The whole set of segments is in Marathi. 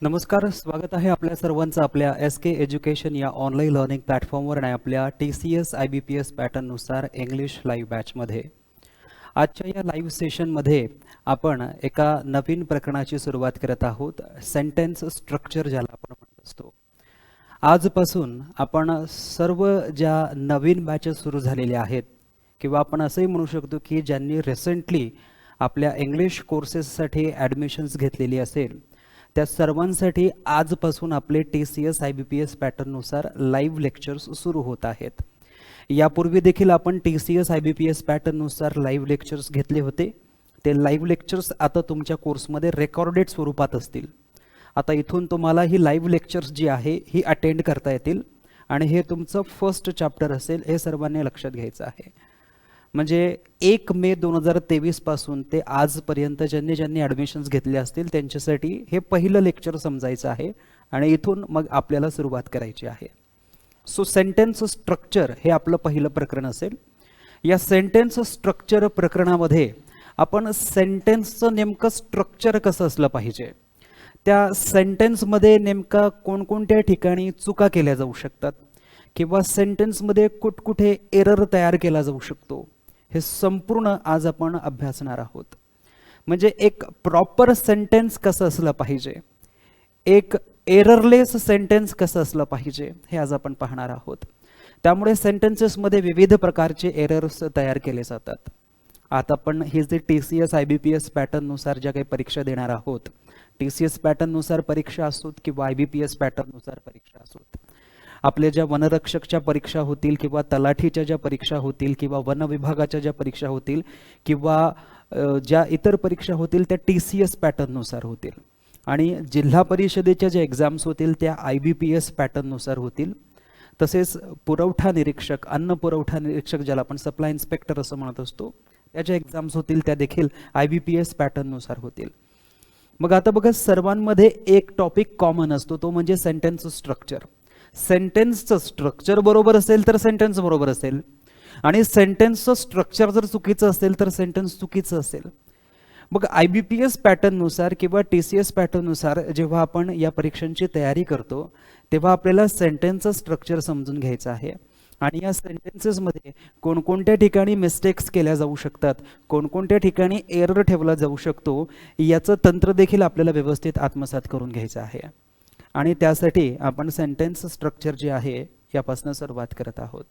नमस्कार, स्वागत आहे आपल्या सर्वांचं आपल्या SK एज्युकेशन या ऑनलाईन लर्निंग प्लॅटफॉर्मवर आणि आपल्या TCS IBPS पॅटर्ननुसार इंग्लिश लाईव्ह बॅचमध्ये. आजच्या या लाईव्ह सेशनमध्ये आपण एका नवीन प्रकरणाची सुरुवात करत आहोत. सेंटेन्स स्ट्रक्चर ज्याला आपण म्हणत असतो. आजपासून आपण सर्व ज्या नवीन बॅचेस सुरू झालेल्या आहेत किंवा आपण असंही म्हणू शकतो की ज्यांनी रिसेंटली आपल्या इंग्लिश कोर्सेससाठी ॲडमिशन्स घेतलेली असेल त्या सर्वांसाठी आजपासून आपले TCS IBPS पॅटर्ननुसार लाईव्ह लेक्चर्स सुरू होत आहेत. यापूर्वी देखील आपण TCS IBPS पॅटर्ननुसार लाईव्ह लेक्चर्स घेतले होते. ते लाईव्ह लेक्चर्स आता तुमच्या कोर्समध्ये रेकॉर्डेड स्वरूपात असतील. आता इथून तुम्हाला ही लाईव्ह लेक्चर्स जी आहे ही अटेंड करता येतील आणि हे तुमचं फर्स्ट चॅप्टर असेल हे सर्वांनी लक्षात घ्यायचं आहे. म्हणजे 1 मे 2023 पासून ते आजपर्यंत ज्यांनी ॲडमिशन्स घेतले असतील त्यांच्यासाठी हे पहिलं लेक्चर समजायचं आहे आणि इथून मग आपल्याला सुरुवात करायची आहे. सो सेंटेन्स स्ट्रक्चर हे आपलं पहिलं प्रकरण असेल. या सेंटेन्स स्ट्रक्चर प्रकरणामध्ये आपण सेंटेन्सचं नेमकं स्ट्रक्चर कसं असलं पाहिजे, त्या सेंटेन्समध्ये नेमका कोणकोणत्या ठिकाणी चुका केल्या जाऊ शकतात किंवा सेंटेन्समध्ये कुठकुठे एरर तयार केला जाऊ शकतो, हे संपूर्ण आज आपण अभ्यासणार आहोत. म्हणजे एक प्रॉपर सेंटेन्स कसं असलं पाहिजे, एक एररलेस सेंटेन्स कसं असलं पाहिजे हे आज आपण पाहणार आहोत. त्यामुळे सेंटेन्सेसमध्ये विविध प्रकारचे एरर्स तयार केले जातात. आता आपण ही जे TCS IBPS पॅटर्ननुसार ज्या काही परीक्षा देणार आहोत, TCS पॅटर्ननुसार परीक्षा असोत किंवा IBPS पॅटर्ननुसार परीक्षा असोत, आपल्या ज्या वनरक्षकच्या परीक्षा होतील किंवा तलाठीच्या ज्या परीक्षा होतील किंवा वन विभागाच्या ज्या परीक्षा होतील किंवा ज्या इतर परीक्षा होतील त्या TCS पॅटर्ननुसार होतील आणि जिल्हा परिषदेच्या ज्या एक्झाम्स होतील त्या IBPS पॅटर्ननुसार होतील. तसेच पुरवठा निरीक्षक, अन्न पुरवठा निरीक्षक ज्याला आपण सप्लाय इन्स्पेक्टर असं म्हणत असतो, त्या ज्या एक्झाम्स होतील त्या देखील IBPS पॅटर्ननुसार होतील. मग आता बघा, सर्वांमध्ये एक टॉपिक कॉमन असतो, तो म्हणजे सेंटेन्स स्ट्रक्चर. सेंटेन्सचं स्ट्रक्चर बरोबर असेल तर सेंटेन्स बरोबर असेल आणि सेंटेन्सचं स्ट्रक्चर जर चुकीचं असेल तर सेंटेन्स चुकीचं असेल. मग IBPS पॅटर्ननुसार किंवा TCS पॅटर्ननुसार जेव्हा आपण या परीक्षांची तयारी करतो तेव्हा आपल्याला सेंटेन्सचं स्ट्रक्चर समजून घ्यायचं आहे आणि या सेंटेन्सेसमध्ये कोणकोणत्या ठिकाणी मिस्टेक्स केल्या जाऊ शकतात, कोणकोणत्या ठिकाणी एरर ठेवला जाऊ शकतो, याचं तंत्र देखील आपल्याला व्यवस्थित आत्मसात करून घ्यायचं आहे. आणि त्यासाठी आपण सेंटेन्स स्ट्रक्चर जे आहे यापासून सुरुवात करत आहोत.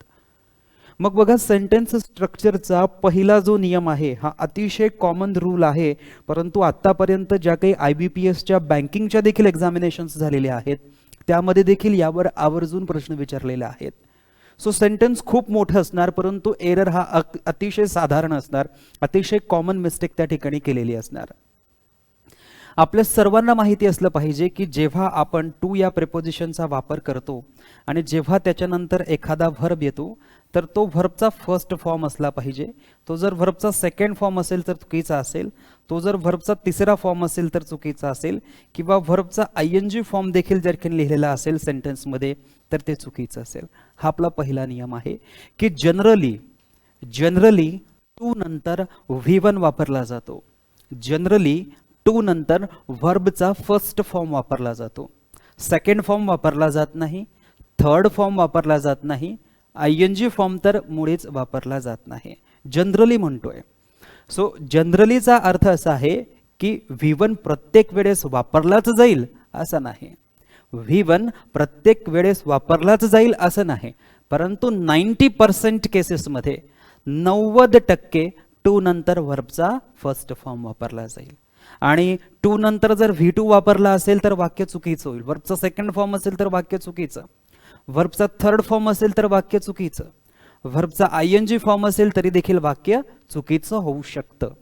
मग बघा, सेंटेन्स स्ट्रक्चरचा पहिला जो नियम आहे हा अतिशय कॉमन रूल आहे, परंतु आत्तापर्यंत ज्या काही IBPSच्या बँकिंगच्या देखील एक्झामिनेशन्स झालेल्या आहेत त्यामध्ये देखील यावर आवर्जून प्रश्न विचारलेले आहेत. सो सेंटेन्स खूप मोठं असणार परंतु एरर हा अतिशय साधारण असणार, अतिशय कॉमन मिस्टेक त्या ठिकाणी केलेली असणार. आपल्या सर्वांना माहिती असलं पाहिजे की जेव्हा आपण टू या प्रिपोजिशनचा वापर करतो आणि जेव्हा त्याच्यानंतर एखादा व्हर्ब येतो तर तो व्हर्बचा फर्स्ट फॉर्म असला पाहिजे. तो जर व्हर्बचा सेकंड फॉर्म असेल तर चुकीचा असेल, तो जर व्हर्बचा तिसरा फॉर्म असेल तर चुकीचा असेल किंवा व्हर्बचा ING फॉर्म देखील जर काही लिहिलेला असेल सेंटेन्समध्ये तर ते चुकीचं असेल. हा आपला पहिला नियम आहे की जनरली टू नंतर V1 वापरला जातो. जनरली टू नंतर व्हर्बचा फर्स्ट फॉर्म वापरला जातो, सेकंड फॉर्म वापरला जात नाही, थर्ड फॉर्म वापरला जात नाही, ING फॉर्म तर मुळीच वापरला जात नाही. जनरली म्हणतोय. सो जनरलीचा अर्थ असा आहे की V1 प्रत्येक वेळेस वापरलाच जाईल असं नाही. V1 प्रत्येक वेळेस वापरलाच जाईल असं नाही, परंतु 90% केसेसमध्ये 90% टू नंतर व्हर्बचा फर्स्ट फॉर्म वापरला जाईल. आणि टू नंतर जर V2 वापरला असेल तर वाक्य चुकीचं होईल. व्हर्बचा सेकंड फॉर्म असेल तर वाक्य चुकीचं, व्हर्बचा थर्ड फॉर्म असेल तर वाक्य चुकीचं, व्हर्बचा ING फॉर्म असेल तरी देखील वाक्य चुकीचं होऊ शकतं.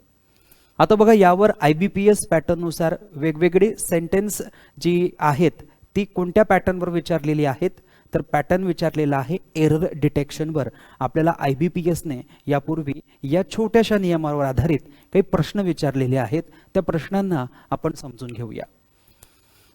आता बघा, यावर IBPS पॅटर्ननुसार वेगवेगळी सेंटेन्स जी आहेत ती कोणत्या पॅटर्नवर विचारलेली आहेत तर पॅटर्न विचारलेला आहे एरर डिटेक्शनवर. आपल्याला IBPSने यापूर्वी या छोट्याशा नियमावर आधारित काही प्रश्न विचारलेले आहेत, त्या प्रश्नांना आपण समजून घेऊया.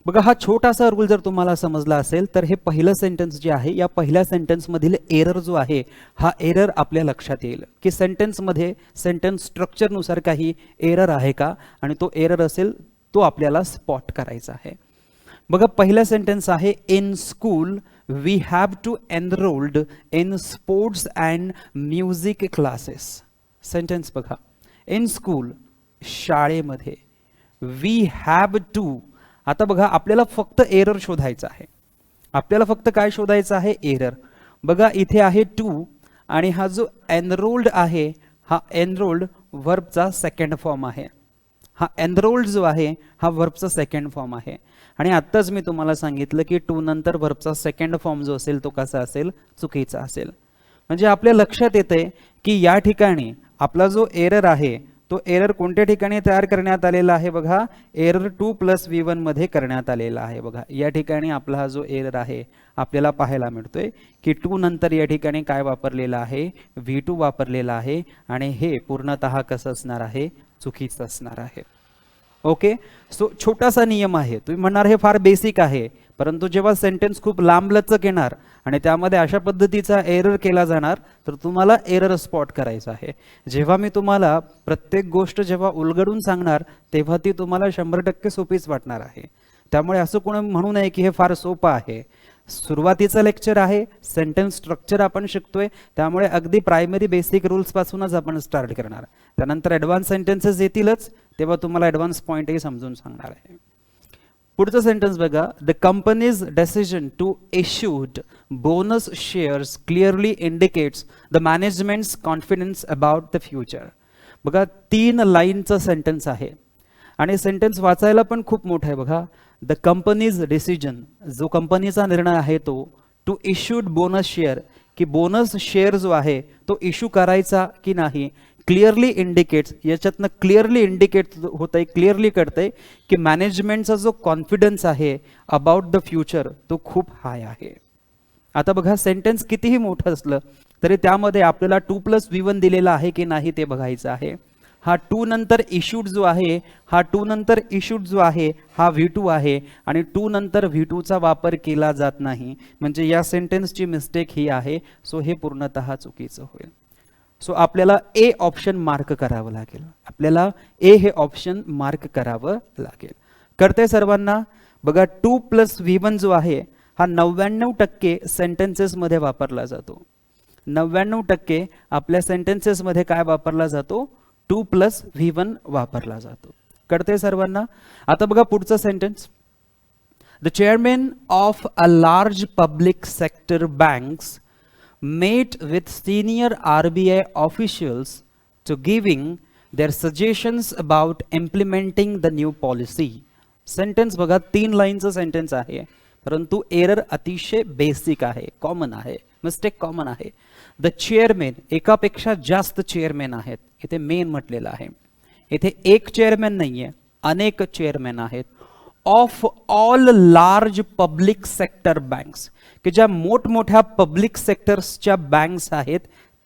बघा, हा छोटासा रूल जर तुम्हाला समजला असेल तर हे पहिलं सेंटेन्स जे आहे या पहिल्या सेंटेन्समधील एरर जो आहे हा एरर आपल्या लक्षात येईल की सेंटेन्समध्ये सेंटेन्स स्ट्रक्चरनुसार काही एरर आहे का, आणि तो एरर असेल तो आपल्याला स्पॉट करायचा आहे. बघा पहिला सेंटेन्स आहे in school we have to enrolled in sports and music classes. Sentence बघा, इन स्कूल शाळेमध्ये, वी हॅव टू. आता बघा आपल्याला फक्त एरर शोधायचा आहे. आपल्याला फक्त काय शोधायचं आहे? एरर. बघा इथे आहे टू आणि हा जो एनरोल्ड आहे हा एनरोल्ड वर्बचा सेकंड फॉर्म आहे. हा एनरोल्ड जो आहे हा वर्बचा सेकंड फॉर्म आहे. आणि आत्ताच मी तुम्हाला सांगितलं की टू नंतर वर्बचा सेकंड फॉर्म जो असेल तो कसा असेल? चुकीचा असेल. म्हणजे आपल्या लक्षात येते की या ठिकाणी आपला जो एरर आहे तो एरर कोणत्या ठिकाणी तयार करण्यात आलेला आहे? बघा एरर 2 + V1 मध्ये करण्यात आलेला आहे. बघा या ठिकाणी आपला हा जो एरर आहे आपल्याला पाहायला मिळतोय की 2 नंतर या ठिकाणी काय वापरलेला आहे? V2 वापरलेला आहे आणि हे पूर्णतः कसं असणार आहे? चुकीचं असणार आहे. ओके, सो छोटासा नियम आहे. तुम्ही म्हणणार हे फार बेसिक आहे, परंतु जेव्हा सेंटेन्स खूप लांबलचक येणार आणि त्यामध्ये अशा पद्धतीचा एरर केला जाणार तर तुम्हाला एरर स्पॉट करायचा आहे. जेव्हा मी तुम्हाला प्रत्येक गोष्ट जेव्हा उलगडून सांगणार तेव्हा ती तुम्हाला 100% सोपीच वाटणार आहे. त्यामुळे असं कोणी म्हणू नये की हे फार सोपं आहे. सुरुवातीचं लेक्चर आहे, सेंटेन्स स्ट्रक्चर आपण शिकतोय, त्यामुळे अगदी प्रायमरी बेसिक रूल्स पासूनच आपण स्टार्ट करणार. त्यानंतर ॲडव्हान्स सेंटेन्सेस येतीलच, तेव्हा तुम्हाला ॲडव्हान्स पॉईंटही समजून सांगणार आहे. पुढचं सेंटेन्स बघा, the company's decision to issued bonus shares clearly indicates the management's confidence about the future. बघा 3 लाईनचं सेंटेन्स आहे आणि सेंटेन्स वाचायला पण खूप मोठं आहे. बघा द कंपनीज डिसिजन, जो कंपनीचा निर्णय आहे तो, टू इश्यूड बोनस शेअर, की बोनस शेअर जो आहे तो इश्यू करायचा की नाही, क्लिअरली इंडिकेट्स, याच्यातनं क्लिअरली इंडिकेट होत आहे, क्लिअरली कळतंय की मॅनेजमेंटचा जो कॉन्फिडन्स आहे अबाउट द फ्युचर तो खूप हाय आहे. आता बघा सेंटेन्स कितीही मोठं असलं तरी त्यामध्ये आपल्याला 2 + V1 दिलेला आहे की नाही ते बघायचं आहे. हा 2 नंतर इश्यूड जो आहे, हा 2 नंतर इश्यूड जो आहे हा V2 आहे आणि 2 नंतर V2 चा वापर केला जात नाही, म्हणजे या सेंटेन्सची मिस्टेक ही आहे. सो हे पूर्णतः चुकीचं होईल. सो आपल्याला ए ऑप्शन मार्क करावं लागेल. आपल्याला ए हे ऑप्शन मार्क करावं लागेल. कळतंय सर्वांना? बघा 2 + V1 जो आहे हा 99% सेंटेन्सेसमध्ये वापरला जातो. 99% आपल्या सेंटेन्सेसमध्ये काय वापरला जातो? 2 + V1 वापरला जातो. कळतंय सर्वांना? आता बघा पुढचं sentence, the chairman of a large public sector banks met with senior RBI officials to giving their suggestions about implementing the new policy. Sentence बघा 3 लाईनचं सेंटेन्स आहे, परंतु एरर अतिशय बेसिक आहे, कॉमन आहे, मिस्टेक कॉमन आहे. द चेअरमॅन, एकापेक्षा जास्त चेअरमॅन आहेत, इथे मेन म्हटलेलं आहे. इथे एक चेअरमॅन नाहीये, अनेक चेअरमॅन आहेत. Of all large public sector banks, की ज्या मोठमोठ्या पब्लिक सेक्टर्सच्या बँक्स आहेत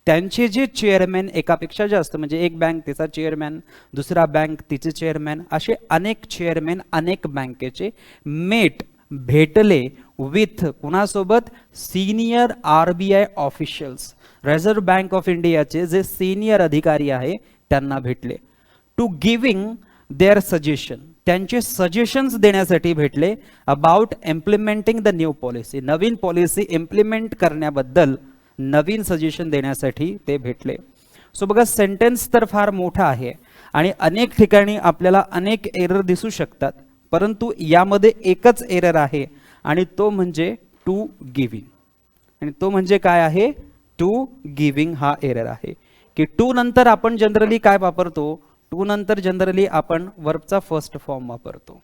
त्यांचे जे चेअरमॅन एकापेक्षा जास्त, म्हणजे एक बँक तिचा चेअरमॅन, दुसरा बँक तिचे चेअरमॅन, असे अनेक चेअरमॅन अनेक बँकेचे मेट भेटले विथ कुणासोबत? Senior RBI officials, reserve bank of इंडियाचे जे सिनियर अधिकारी आहे त्यांना भेटले. टू गिव्हिंग देअर सजेशन, त्यांचे सजेशन्स देण्यासाठी भेटले. About implementing the new policy, नवीन पॉलिसी इम्प्लिमेंट करण्याबद्दल नवीन सजेशन देण्यासाठी ते भेटले. सो बघा सेंटेन्स तर फार मोठा आहे आणि अनेक ठिकाणी आपल्याला अनेक एरर दिसू शकतात, परंतु यामध्ये एकच एरर आहे आणि तो म्हणजे टू गिव्हिंग. आणि तो म्हणजे काय आहे? टू गिव्हिंग हा एरर आहे. की टू नंतर आपण जनरली काय वापरतो? 2 नंतर जनरली आपण वर्बचा फर्स्ट फॉर्म वापरतो.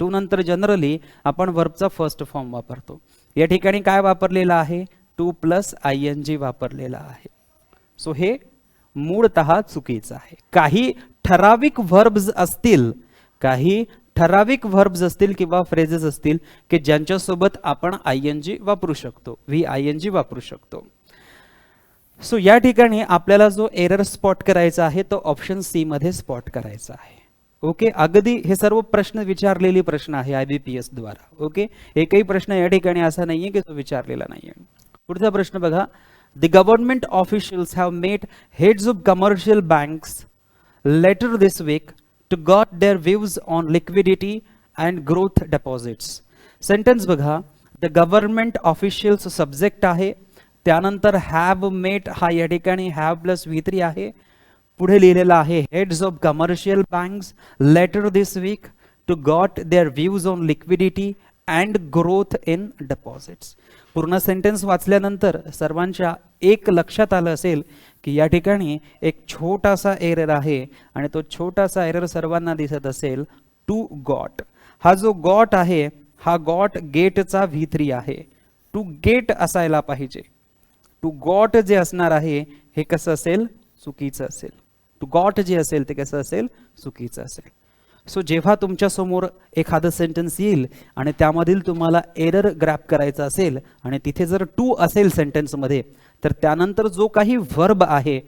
2 नंतर जनरली आपण वर्बचा फर्स्ट फॉर्म वापरतो. या ठिकाणी काय वापरलेला आहे? 2 + ING वापरलेला आहे. सो हे मूळतः चुकीचं आहे. काही ठराविक व्हर्ब्स असतील, काही ठराविक व्हर्ब्स असतील किंवा फ्रेजेस असतील की ज्यांच्यासोबत आपण ING वापरू शकतो, VING वापरू शकतो. सो या ठिकाणी आपल्याला जो एरर स्पॉट करायचा आहे तो ऑप्शन सी मध्ये स्पॉट करायचा आहे. ओके, अगदी हे सर्व प्रश्न विचारलेली प्रश्न आहे IBPS द्वारा. ओके, एकही प्रश्न या ठिकाणी असा नाहीये की तो विचारलेला नाहीये. पुढचा प्रश्न बघा, the government officials have met heads of commercial banks later this week to got their views on liquidity and growth deposits. Sentence बघा, द गव्हर्नमेंट ऑफिशियल्स सब्जेक्ट आहे, त्यानंतर हॅव मेट हा या ठिकाणी हॅव प्लस V3 आहे. पुढे लिहिलेलं आहे heads of commercial banks later this week to got their views on liquidity and growth in deposits. पूर्ण सेंटेन्स वाचल्यानंतर सर्वांच्या एक लक्षात आलं असेल की या ठिकाणी एक छोटासा एरर आहे आणि तो छोटासा एरर सर्वांना दिसत असेल. टू गॉट हा जो गॉट आहे हा गॉट गेटचा V3 आहे. टू गेट असायला पाहिजे. टू गॉट जे असणार आहे हे कसं असेल, चुकीचं असेल. टू गॉट जे असेल ते कसं असेल, चुकीचं असेल. सो जेव्हा तुमच्या समोर एखादं सेंटेन्स येईल आणि त्यामधील तुम्हाला एरर ग्रॅप करायचा असेल आणि तिथे जर टू असेल सेंटेन्समध्ये, तर त्यानंतर जो काही व्हर्ब आहे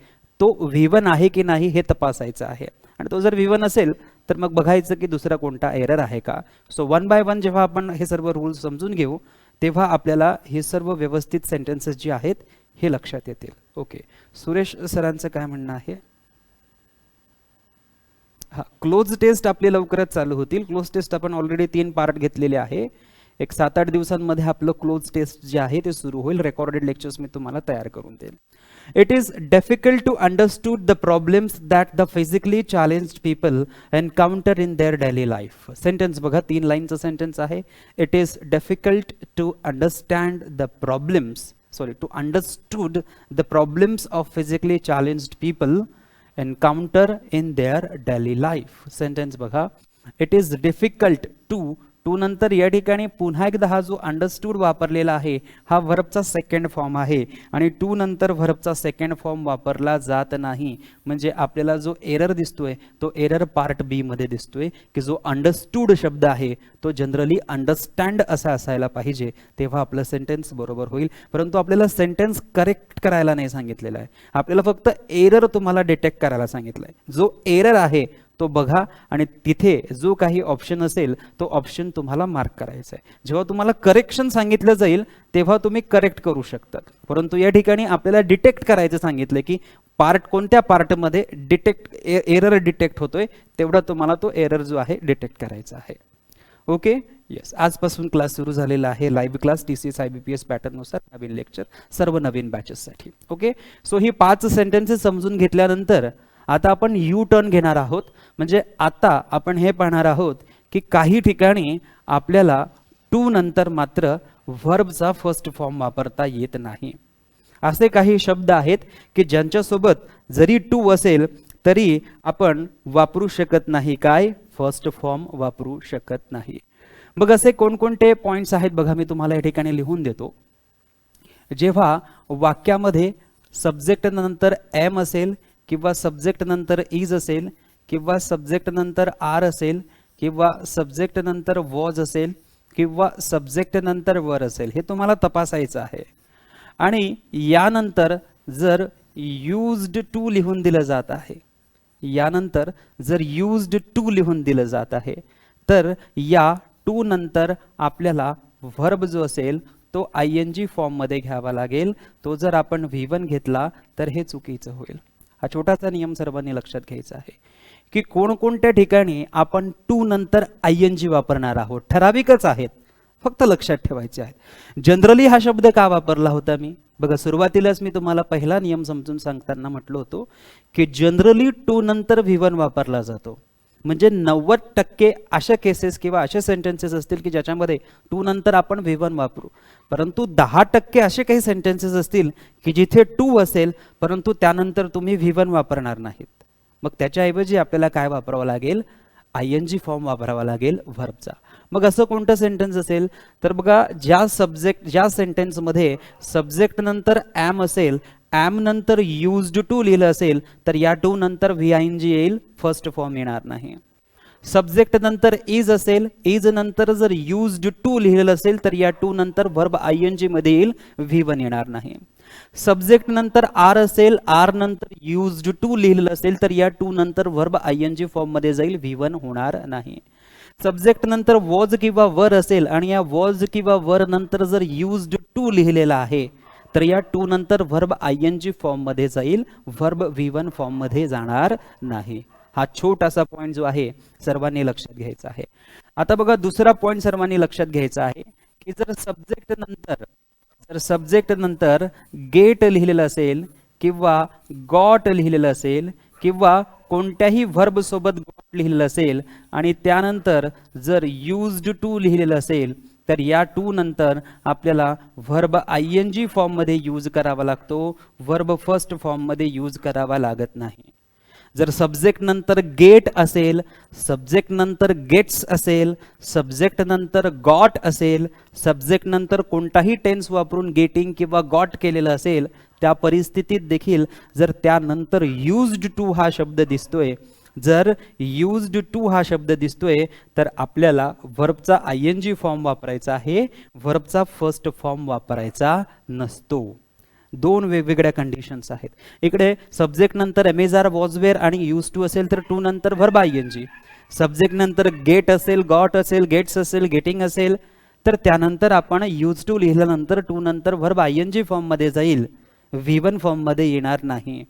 तो V1 आहे की नाही हे तपासायचं आहे. आणि तो जर V1 असेल तर मग बघायचं की दुसरा कोणता एरर आहे का. सो वन बाय वन जेव्हा आपण हे सर्व रूल्स समजून घेऊ तेव्हा आपल्याला हे सर्व व्यवस्थित सेंटेन्सेस जे आहेत हे लक्षात येतील. ओके, सुरेश सरांचं काय म्हणणं आहे? हा, क्लोज टेस्ट आपले लवकरच चालू होतील. क्लोज टेस्ट आपण ऑलरेडी 3 पार्ट घेतलेले आहे. एक 7-8 दिवसांमध्ये आपलं क्लोज टेस्ट जे आहे ते सुरू होईल. रेकॉर्डेड लेक्चर्स मी तुम्हाला तयार करून देईल. It is difficult to understood the problems that the physically challenged people encounter in their daily life. Sentence बघा, 3 लाईनचं सेंटेन्स आहे. It is difficult to understand the problems to understood the problems of physically challenged people encounter in their daily life. Sentence बघा, it is difficult to नंतर या ठिकाणी पुन्हा एकदा हा जो अंडरस्टूड वापरलेला आहे हा व्हर्बचा सेकंड फॉर्म आहे आणि टू नंतर व्हर्बचा सेकंड फॉर्म वापरला जात नाही. म्हणजे आपल्याला जो एरर दिसतोय तो एरर पार्ट बी मध्ये दिसतोय की जो अंडरस्टूड शब्द आहे तो जनरली अंडरस्टँड असा असायला पाहिजे, तेव्हा आपलं सेंटेन्स बरोबर होईल. परंतु आपल्याला सेंटेन्स करेक्ट करायला नाही सांगितलेलं आहे. आपल्याला फक्त एरर तुम्हाला डिटेक्ट करायला सांगितलंय. जो एरर आहे तो बघा आणि तिथे जो काही ऑप्शन असेल तो ऑप्शन तुम्हाला मार्क करायचा आहे. जेव्हा तुम्हाला करेक्शन सांगितलं जाईल तेव्हा तुम्ही करेक्ट करू शकता. परंतु या ठिकाणी आपल्याला डिटेक्ट करायचं सांगितलं की पार्ट कोणत्या पार्टमध्ये एरर डिटेक्ट होतोय तेवढा तुम्हाला तो एरर जो आहे डिटेक्ट करायचा आहे. ओके, येस, आजपासून क्लास सुरू झालेला आहे. लाईव्ह क्लास TCS IBPS पॅटर्ननुसार नवीन लेक्चर सर्व नवीन बॅचेससाठी. ओके, सो ही 5 सेंटेन्सेस समजून घेतल्यानंतर आता आपण यू टर्न घेणार आहोत. म्हणजे आता आपण हे पाहणार आहोत की काही ठिकाणी आपल्याला टू नंतर मात्र व्हर्बचा फर्स्ट फॉर्म वापरता येत नाही. असे काही शब्द आहेत की ज्यांच्यासोबत जरी टू असेल तरी आपण वापरू शकत नाही. काय? फर्स्ट फॉर्म वापरू शकत नाही. मग असे कोणकोणते पॉइंट्स आहेत बघा, मी तुम्हाला या ठिकाणी लिहून देतो. जेव्हा वाक्यामध्ये सब्जेक्ट नंतर एम असेल किंवा सब्जेक्ट नंतर इज असेल किंवा सब्जेक्ट नंतर आर असेल किंवा सब्जेक्ट नंतर वॉज असेल किंवा सब्जेक्ट नंतर वर असेल, हे तुम्हाला तपासायचं आहे. आणि यानंतर जर यूज्ड टू लिहून दिलं जात आहे, यानंतर जर यूज्ड टू लिहून दिलं जात आहे तर या टू नंतर आपल्याला व्हर्ब जो असेल तो ING फॉर्म मध्ये घ्यावा लागेल. तो जर आपण V1 घेतला तर हे चुकीचं होईल. हा छोटासा नियम सर्वांनी लक्षात घ्यायचा आहे की कोणकोणत्या ठिकाणी आपण टू नंतर ING वापरणार आहोत. ठराविकच आहेत, फक्त लक्षात ठेवायचे आहेत. जनरली हा शब्द का वापरला होता मी बघा, सुरुवातीलाच मी तुम्हाला पहिला नियम समजून सांगताना म्हटलं होतं की जनरली टू नंतर V1 वापरला जातो. म्हणजे 90% अशा केसेस किंवा असे सेंटेन्सेस असतील की ज्याच्यामध्ये टू नंतर आपण V1 वापरू. परंतु 10% असे काही सेंटेन्सेस असतील की जिथे टू असेल परंतु त्यानंतर तुम्ही V1 वापरणार नाहीत. मग त्याच्याऐवजी आपल्याला काय वापरावं लागेल? ING फॉर्म वापरावा लागेल व्हर्बचा. मग असं कोणतं सेंटेन्स असेल तर बघा, ज्या सेंटेन्समध्ये सब्जेक्ट नंतर एम असेल, एम नंतर यूज्ड टू लिहिलं असेल तर या टू नंतर VING येईल, फर्स्ट फॉर्म येणार नाही. सब्जेक्ट नंतर इज असेल, इज नंतर जर यूज्ड टू लिहिलेलं असेल तर या टू नंतर व्हर्ब ING मध्ये येईल, V1 येणार नाही. सब्जेक्ट नंतर आर असेल, आर नंतर यूज्ड टू लिहिलेलं असेल तर या टू नंतर व्हर्ब ING फॉर्म मध्ये जाईल, V1 होणार नाही. सब्जेक्ट नंतर वॉज किंवा वर असेल आणि या वॉज किंवा वर नंतर जर यूज्ड टू लिहिलेला आहे तर या टू नंतर व्हर्ब ING फॉर्म मध्ये जाईल, व्हर्ब V1 फॉर्म मध्ये जाणार नाही. हा छोटासा पॉईंट जो आहे सर्वांनी लक्षात घ्यायचा आहे. आता बघा दुसरा पॉईंट सर्वांनी लक्षात घ्यायचा आहे की जर सब्जेक्ट नंतर गेट लिहिलेलं असेल किंवा गॉट लिहिलेलं असेल किंवा कोणत्याही व्हर्ब सोबत गॉट लिहिलेलं असेल आणि त्यानंतर जर युज्ड टू लिहिलेलं असेल तर या टू नंतर आपल्याला व्हर्ब आयएनजी फॉर्म मध्ये यूज करावा लागतो, व्हर्ब फर्स्ट फॉर्म मध्ये यूज करावा लागत नाही. जर सब्जेक्ट नंतर गेट असेल, सब्जेक्ट नंतर गेट्स असेल, सब्जेक्ट नंतर गॉट असेल, सब्जेक्ट नंतर कोणताही टेन्स वापरून गेटिंग किंवा गॉट केलेलं असेल, त्या परिस्थितीत देखील जर त्यानंतर युज्ड टू हा शब्द दिसतोय, जर युज्ड टू हा शब्द दिसतोय तर आपल्याला व्हर्बचा आयएनजी फॉर्म वापरायचा आहे, व्हर्बचा फर्स्ट फॉर्म वापरायचा नसतो. दोन वेगवेगळ्या कंडिशन्स आहेत. इकडे सब्जेक्ट नंतर एमेजार वॉजवेअर आणि यूज टू असेल तर टू नंतर व्हर्ब आयएनजी, सब्जेक्ट नंतर गेट असेल, गॉट असेल, गेट्स असेल, गेटिंग असेल तर त्यानंतर आपण यूज टू लिहिल्यानंतर टू नंतर व्हर्ब आयएनजी फॉर्म मध्ये जाईल, V1 फॉर्म मध्ये येणार नाही.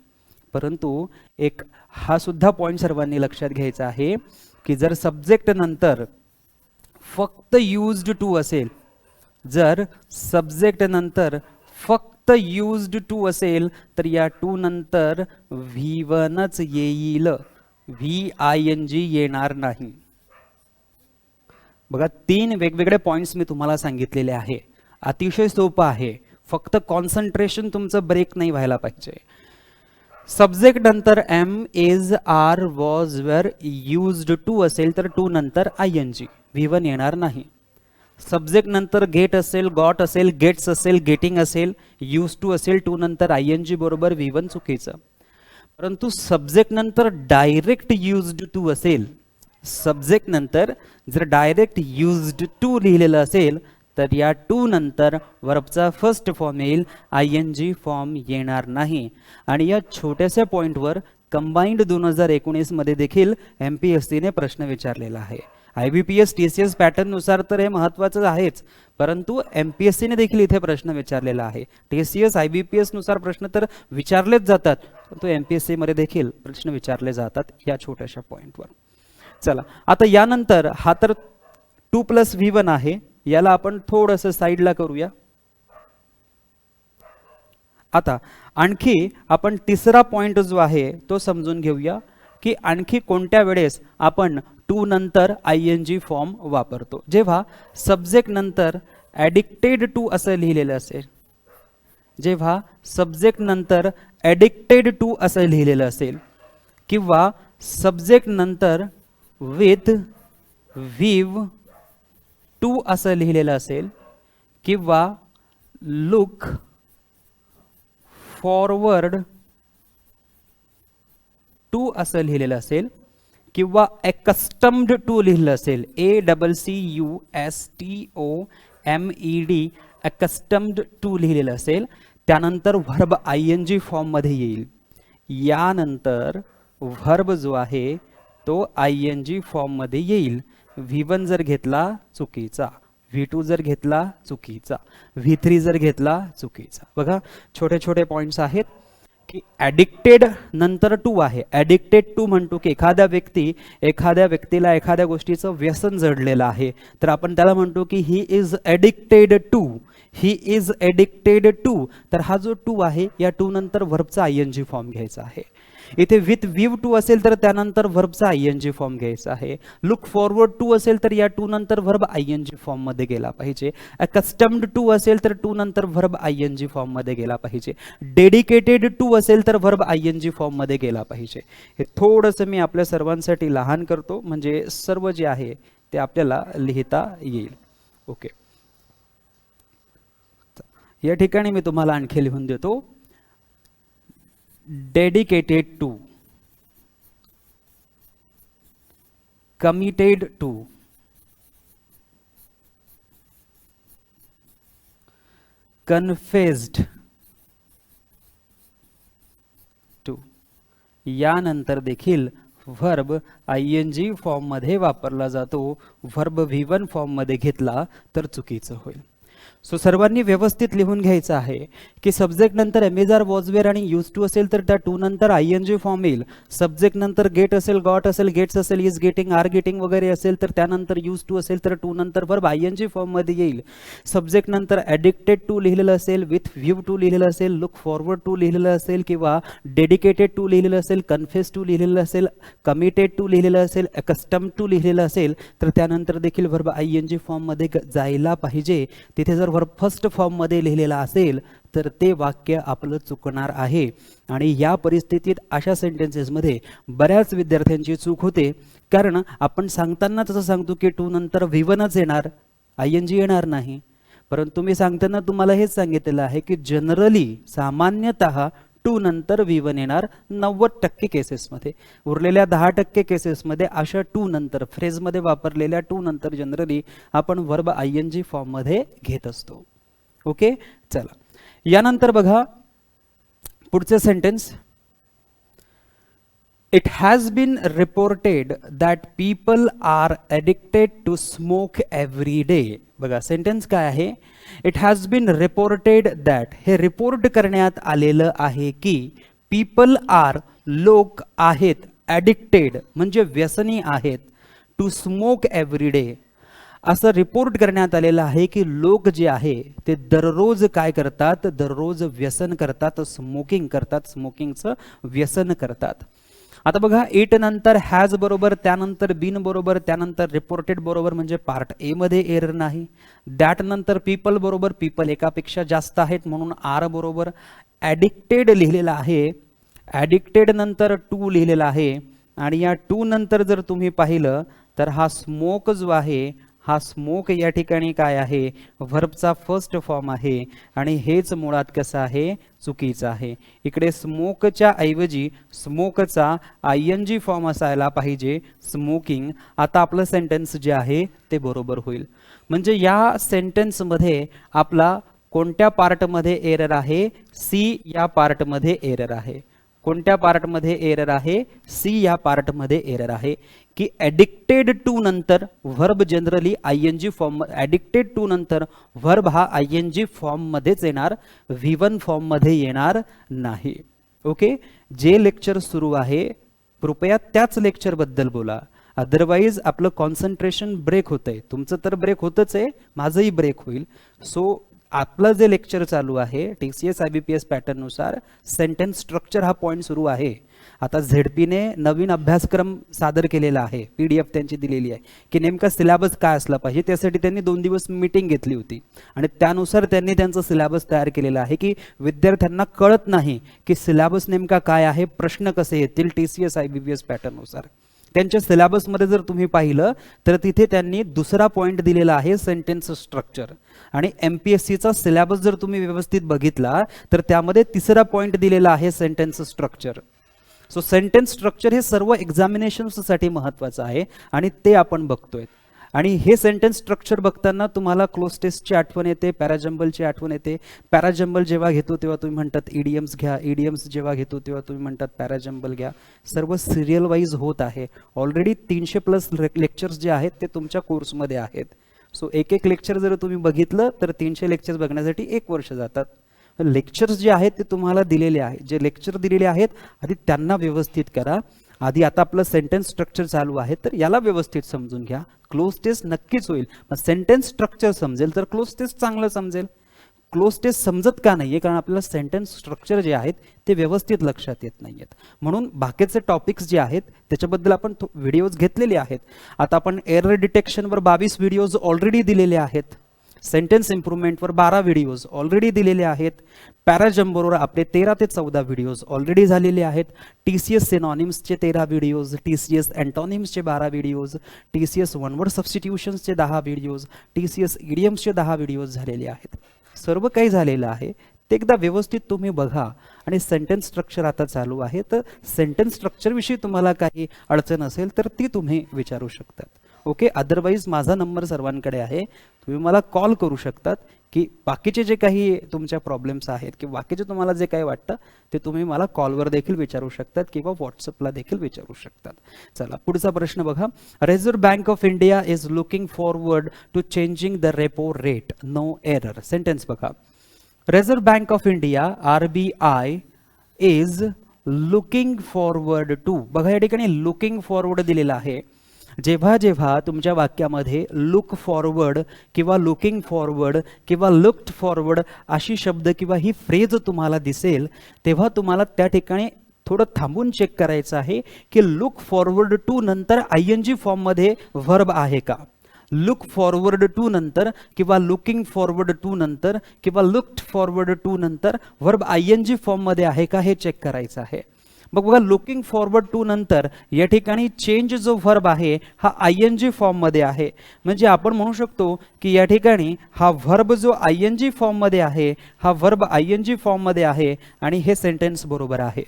परंतु एक हा सुद्धा पॉइंट सर्वांनी लक्षात घ्यायचा आहे की जर सब्जेक्ट नंतर फक्त युज्ड टू असेल, जर सब्जेक्ट नंतर फक्त युज्ड टू असेल तर या टू नंतर V1च येईल, VING येणार नाही. बघा तीन वेगवेगळे पॉइंट्स मी तुम्हाला सांगितलेले आहे. अतिशय सोपं आहे, फक्त कॉन्सन्ट्रेशन तुमचं ब्रेक नाही व्हायला पाहिजे. सब्जेक्ट नंतर am, is, are, was, were, used to असेल तर टू नंतर ING, V1 येणार नाही. सब्जेक्ट नंतर गेट असेल, गॉट असेल, गेट्स असेल, गेटिंग असेल, यूज टू असेल, टू नंतर ING बरोबर V1 चुकीचं. परंतु सब्जेक्ट नंतर डायरेक्ट युज्ड टू असेल, सब्जेक्ट नंतर जर डायरेक्ट युज्ड टू लिहिलेलं असेल तर या टू नंतर वर्बचा फर्स्ट फॉर्म येईल, ING फॉर्म येणार नाही. आणि या छोट्याशा पॉइंटवर कंबाइंड 2019 मध्ये देखील MPSC ने प्रश्न विचारलेला आहे. IBPS TCS पॅटर्न नुसार तर हे महत्त्वाचं आहेच, परंतु MPSC ने देखील इथे प्रश्न विचारलेला आहे. TCS IBPS नुसार प्रश्न तर विचारलेच जातात, परंतु MPSC मध्ये देखील प्रश्न विचारले जातात या छोट्याशा पॉइंटवर. चला आता यानंतर हा तर 2+V1 आहे, याला आपण थोडंसं साईडला करूया. आता आणखी आपण तिसरा पॉइंट जो आहे तो समजून घेऊया की आणखी कोणत्या वेळेस आपण टू नंतर ING फॉर्म वापरतो. जेव्हा सब्जेक्ट नंतर ॲडिक्टेड टू असं लिहिलेलं असेल, जेव्हा सब्जेक्ट नंतर ॲडिक्टेड टू असं लिहिलेलं असेल किंवा सब्जेक्ट नंतर विथ, विव, टू असं लिहिलेलं असेल किंवा लुक फॉरवर्ड टू असं लिहिलेलं असेल किंवा अकस्टम्ड टू लिहिलं असेल, ACCUSTOMED, अकस्टम्ड टू लिहिलेलं असेल, त्यानंतर व्हर्ब ING फॉर्म मध्ये येईल. यानंतर व्हर्ब जो आहे तो ING फॉर्म मध्ये येईल. V1 जर घेतला चुकीचा, V2 जर घेतला चुकीचा, V3 जर घेतला चुकीचा. बघा छोटे छोटे पॉइंट्स आहेत की ॲडिक्टेड नंतर टू आहे. ॲडिक्टेड टू म्हणतो की एखाद्या व्यक्तीला एखाद्या गोष्टीचं व्यसन जडलेलं आहे, तर आपण त्याला म्हणतो की he is addicted to, he is addicted to. तर हा जो टू आहे या टू नंतर व्हर्बचा ING फॉर्म घ्यायचा आहे. इथे विथ विव टू असेल तर त्यानंतर व्हर्बचा ING फॉर्म घ्यायचा आहे. लुक फॉरवर्ड टू असेल तर या टू नंतर व्हर्ब ING फॉर्म मध्ये गेला पाहिजे. अकस्टम्ड टू असेल तर टू नंतर व्हर्ब ING फॉर्म मध्ये गेला पाहिजे. डेडिकेटेड टू असेल तर व्हर्ब ING फॉर्म मध्ये गेला पाहिजे. हे थोडंसं मी आपल्या सर्वांसाठी लहान करतो म्हणजे सर्व जे आहे ते आपल्याला लिहिता येईल. ओके, या ठिकाणी मी तुम्हाला आणखी लिहून देतो. Dedicated to, committed to, confessed to. यानंतर देखील व्हर्ब ING फॉर्म मध्ये वापरला जातो. व्हर्ब V1 फॉर्म मध्ये घेतला तर चुकीचं होईल. सो सर्वांनी व्यवस्थित लिहून घ्यायचं आहे की सब्जेक्ट नंतर एमेजार वॉजवेअर आणि यूज टू असेल तर त्या टू नंतर आयएनजी फॉर्म येईल. सब्जेक्ट नंतर गेट असेल, गॉट असेल, गेट्स असेल, इज गेटिंग, आर गेटिंग वगैरे असेल तर त्यानंतर यूज टू असेल तर टू नंतर वर्ब आयएनजी फॉर्म मध्ये येईल. सब्जेक्ट नंतर ॲडिक्टेड टू लिहिलेलं असेल, विथ व्ह्यू टू लिहिलेलं असेल, लुक फॉरवर्ड टू लिहिलेलं असेल किंवा डेडिकेटेड टू लिहिलेलं असेल, कन्फेस टू लिहिलेलं असेल, कमिटेड टू लिहिलेलं असेल, अकस्टम टू लिहिलेलं असेल तर त्यानंतर देखील वर्ब आयएनजी फॉर्म मध्ये जायला पाहिजे. तिथे जर वर्ब फर्स्ट फॉर्म मध्ये लिहिलेला असेल तर ते वाक्य आपलं चुकणार आहे. आणि या परिस्थितीत अशा सेंटेन्सेसमध्ये बऱ्याच विद्यार्थ्यांची चूक होते, कारण आपण सांगताना तसं सांगतो की टू नंतर V1च येणार, आयएनजी येणार नाही. परंतु मी सांगताना तुम्हाला हेच सांगितलेलं आहे की जनरली सामान्यतः टू नंतर V1 येणार 90% केसेसमध्ये. उरलेल्या 10% केसेसमध्ये अशा टू नंतर फ्रेजमध्ये वापरलेल्या टू नंतर जनरली आपण वर्ब आयएनजी फॉर्ममध्ये घेत असतो. ओके, चला यानंतर बघा पुढचे sentence. It has been reported that people are addicted to smoke every day. बघा सेंटेन्स काय आहे, it has been reported that, हे रिपोर्ट करण्यात आलेलं आहे की पीपल आर, लोक आहेत, ॲडिक्टेड म्हणजे व्यसनी आहेत, टू स्मोक एव्हरी डे, असं रिपोर्ट करण्यात आलेलं आहे की लोक जे आहे ते दररोज काय करतात, दररोज व्यसन करतात, स्मोकिंग करतात, स्मोकिंगचं व्यसन करतात. आता बघा इट नंतर हॅज बरोबर, त्यानंतर बीन बरोबर, त्यानंतर रिपोर्टेड बरोबर म्हणजे पार्ट ए मध्ये एरर नाही. दॅट नंतर पीपल बरोबर, पीपल एकापेक्षा जास्त आहेत म्हणून आर बरोबर. ॲडिक्टेड लिहिलेला आहे, ॲडिक्टेड नंतर टू लिहिलेला आहे आणि या टू नंतर जर तुम्ही पाहिलं तर हा स्मोक जो आहे, हा स्मोक या ठिकाणी काय आहे, व्हर्बचा फर्स्ट फॉर्म आहे आणि हेच मुळात कसं आहे, चुकीचं आहे. इकडे स्मोकच्या ऐवजी स्मोकचा आयएनजी फॉर्म असायला पाहिजे, स्मोकिंग. आता आपलं सेंटेन्स जे आहे ते बरोबर होईल. म्हणजे या सेंटेन्समध्ये आपला कोणत्या पार्टमध्ये एरर आहे, सी या पार्टमध्ये एरर आहे. कोणत्या पार्टमध्ये एरर आहे, सी या पार्टमध्ये एरर आहे की ॲडिक्टेड टू नंतर verb generally ING form, addicted to नंतर व्हर्ब हा आयएनजी फॉर्म मध्येच येणार, V1 फॉर्म मध्ये येणार नाही. ओके, जे लेक्चर सुरू आहे कृपया त्याच लेक्चर बद्दल बोला, अदरवाईज आपलं कॉन्सन्ट्रेशन ब्रेक होतंय. तुमचं तर ब्रेक होतच आहे, माझंही ब्रेक होईल. सो आपलं जे लेक्चर चालू आहे TCS IBPS पॅटर्न नुसार सेंटेन्स स्ट्रक्चर हा पॉइंट सुरू आहे. आता झेडपीने नवीन अभ्यासक्रम सादर केलेला आहे, PDF त्यांची दिलेली आहे की नेमका सिलेबस काय असला पाहिजे. त्यासाठी त्यांनी 2 दिवस मीटिंग घेतली होती आणि त्यानुसार त्यांनी त्यांचं सिलेबस तयार केलेला आहे की विद्यार्थ्यांना कळत नाही की सिलेबस नेमका काय आहे, प्रश्न कसे येतील TCS IBPS पॅटर्न नुसार. त्यांच्या सिलेबसमध्ये जर तुम्ही पाहिलं तर तिथे त्यांनी दुसरा पॉइंट दिलेला आहे सेंटेन्स स्ट्रक्चर. आणि MPSCचा सिलेबस जर तुम्ही व्यवस्थित बघितला तर त्यामध्ये तिसरा पॉइंट दिलेला आहे sentence structure. So sentence structure हे सर्व एक्झामिनेशन्ससाठी महत्त्वाचं आहे आणि ते आपण बघतोय. आणि हे सेंटेन्स स्ट्रक्चर बघताना तुम्हाला क्लोज टेस्टची आठवण येते, पॅराजंबलची आठवण येते. पॅराजंबल जेव्हा घेतो तेव्हा तुम्ही म्हणतात इडियम्स घ्या, इडियम्स जेव्हा घेतो तेव्हा तुम्ही म्हणतात पॅराजंबल घ्या. सर्व सिरियल वाईज होत आहे. ऑलरेडी 300+ लेक्चर्स जे आहेत ते तुमच्या कोर्समध्ये आहेत. सो एक एक लेक्चर जर तुम्ही बघितलं तर 300 लेक्चर्स बघण्यासाठी 1 वर्ष जातात. लेक्चर्स जे आहेत ते तुम्हाला दिलेले आहेत, जे लेक्चर दिलेले आहेत आधी त्यांना व्यवस्थित करा. आधी आता आपलं सेंटेन्स स्ट्रक्चर चालू आहे तर याला व्यवस्थित समजून घ्या. क्लोज टेस्ट नक्कीच होईल, पण सेंटेन्स स्ट्रक्चर समजेल तर क्लोज टेस्ट चांगलं समजेल. क्लोज टेस्ट समजत का नाहीये, कारण आपल्याला सेंटेन्स स्ट्रक्चर जे आहेत ते व्यवस्थित लक्षात येत नाहीयेत. म्हणून बाकीचे टॉपिक्स जे आहेत त्याच्याबद्दल आपण व्हिडिओज घेतलेले आहेत. आता आपण एरर डिटेक्शनवर 22 व्हिडिओज ऑलरेडी दिलेले आहेत. सेंटेन्स इम्प्रूव्हमेंटवर 12 व्हिडिओज ऑलरेडी दिलेले आहेत. पॅराजंबोवर आपले 13 ते 14 व्हिडिओज ऑलरेडी झालेले आहेत. TCS सिनॉनिम्सचे 13 व्हिडिओज, TCS अँटॉनिम्सचे 12 व्हिडिओज, TCS वन वर्ड सबस्टिट्यूशन्सचे 10 व्हिडिओज, TCS इडियम्सचे 10 व्हिडिओज झालेले आहेत. सर्व काही झालेलं आहे ते एकदा व्यवस्थित तुम्ही बघा. आणि सेंटेन्स स्ट्रक्चर आता चालू आहे तर सेंटेन्स स्ट्रक्चर विषयी तुम्हाला काही अडचण असेल तर ती तुम्ही विचारू शकतात. ओके, अदरवाईज माझा नंबर सर्वांकडे आहे, तुम्ही मला कॉल करू शकतात की बाकीचे जे काही तुमच्या प्रॉब्लेम्स आहेत किंवा बाकीचे तुम्हाला जे काही वाटतं ते तुम्ही मला कॉलवर देखील विचारू शकतात किंवा व्हॉट्सअपला देखील विचारू शकतात. चला पुढचा प्रश्न बघा. Reserve bank of India is looking forward to changing the repo rate, no error. Sentence बघा. Reserve bank of India RBI is looking forward to. बघा या ठिकाणी लुकिंग फॉरवर्ड दिलेला आहे. जेव्हा जेव्हा तुमच्या वाक्यामध्ये लुक फॉरवर्ड किंवा लुकिंग फॉरवर्ड किंवा लुक्ड फॉरवर्ड अशी शब्द किंवा ही फ्रेज तुम्हाला दिसेल तेव्हा तुम्हाला त्या ठिकाणी थोडं थांबून चेक करायचं आहे की लुक फॉरवर्ड टू नंतर ING फॉर्ममध्ये व्हर्ब आहे का. लुक फॉरवर्ड टू नंतर किंवा लुकिंग फॉरवर्ड टू नंतर किंवा लुक्ड फॉरवर्ड टू नंतर व्हर्ब ING फॉर्ममध्ये आहे का हे चेक करायचं आहे. मग बघा लुकिंग फॉरवर्ड टू नंतर या ठिकाणी चेंज जो व्हर्ब आहे हा ING फॉर्ममध्ये आहे. म्हणजे आपण म्हणू शकतो की या ठिकाणी हा व्हर्ब जो ING फॉर्ममध्ये आहे हा व्हर्ब ING फॉर्ममध्ये आहे आणि हे सेंटेन्स बरोबर आहे.